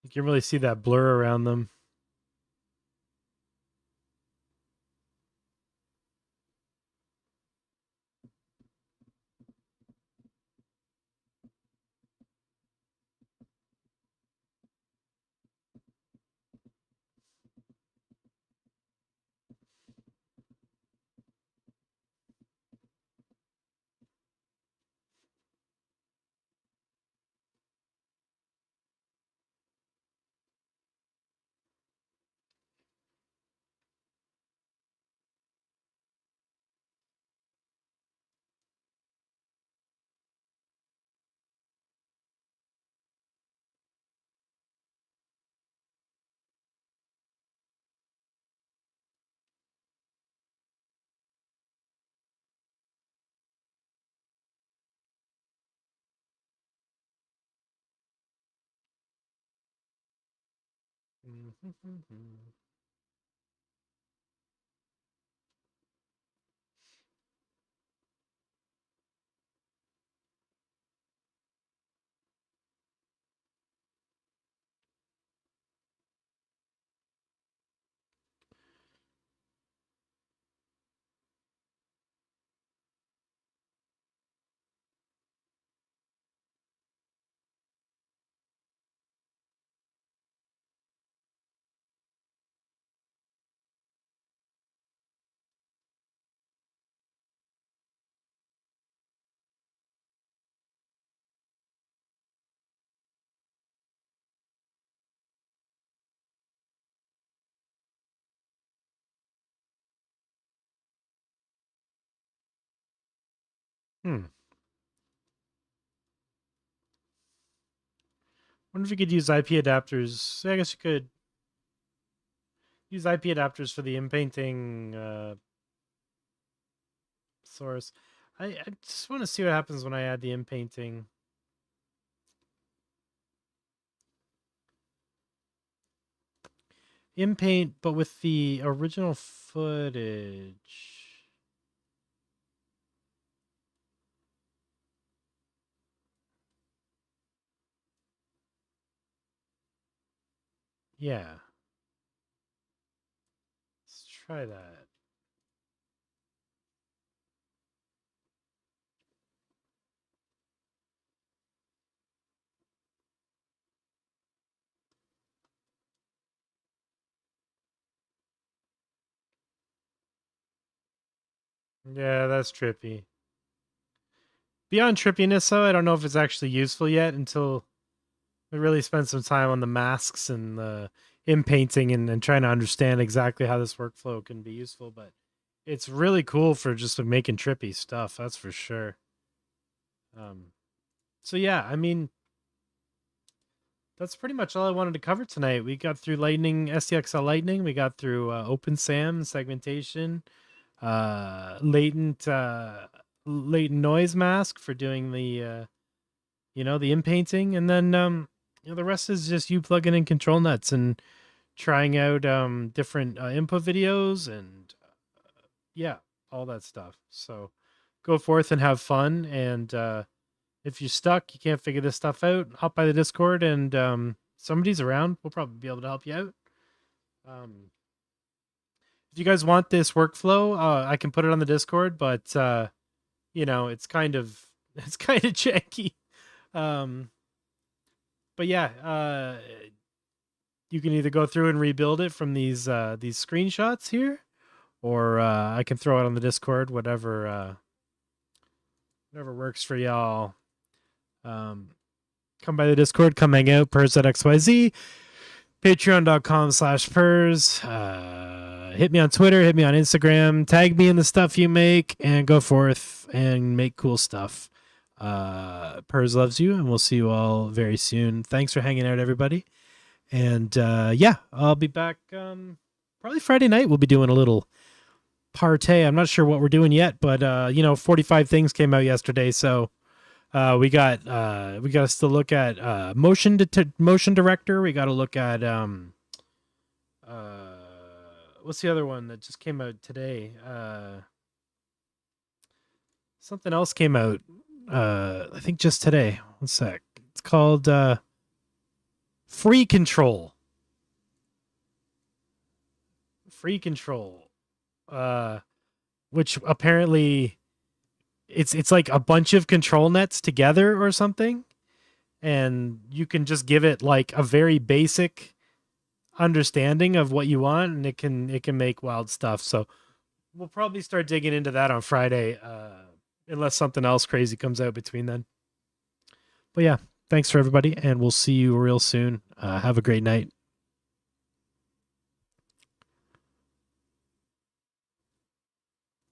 You can really see that blur around them. Wonder if you could use IP adapters. I guess you could use IP adapters for the inpainting source. I just want to see what happens when I add the inpainting. Inpaint, but with the original footage. Yeah. Let's try that. Yeah, that's trippy. Beyond trippiness, though, I don't know if it's actually useful yet until we really spend some time on the masks and the inpainting and trying to understand exactly how this workflow can be useful. But it's really cool for just making trippy stuff, that's for sure. So yeah, I mean, that's pretty much all I wanted to cover tonight. We got through Lightning, SDXL-Lightning. We got through OpenSAM segmentation, latent noise mask for doing the the inpainting, and then the rest is just you plugging in control nets and trying out different input videos and yeah, all that stuff. So go forth and have fun. And if you're stuck, you can't figure this stuff out, hop by the Discord and somebody's around. We'll probably be able to help you out. If you guys want this workflow, I can put it on the Discord, but it's kind of janky. But yeah, you can either go through and rebuild it from these screenshots here, or I can throw it on the Discord, whatever works for y'all. Come by the Discord, come hang out, pers.xyz, patreon.com/pers. Hit me on Twitter, hit me on Instagram, tag me in the stuff you make, and go forth and make cool stuff. Pers loves you, and we'll see you all very soon. Thanks for hanging out, everybody. And yeah, I'll be back probably Friday night. We'll be doing a little partay. I'm not sure what we're doing yet, but 45 things came out yesterday, so we got to still look at motion director. We got to look at what's the other one that just came out today? Something else came out I think just today. One sec. It's called free control. Free control. Which apparently it's like a bunch of control nets together or something, and you can just give it like a very basic understanding of what you want, and it can make wild stuff. So we'll probably start digging into that on Friday, unless something else crazy comes out between then. But yeah, thanks for everybody, and we'll see you real soon. Have a great night.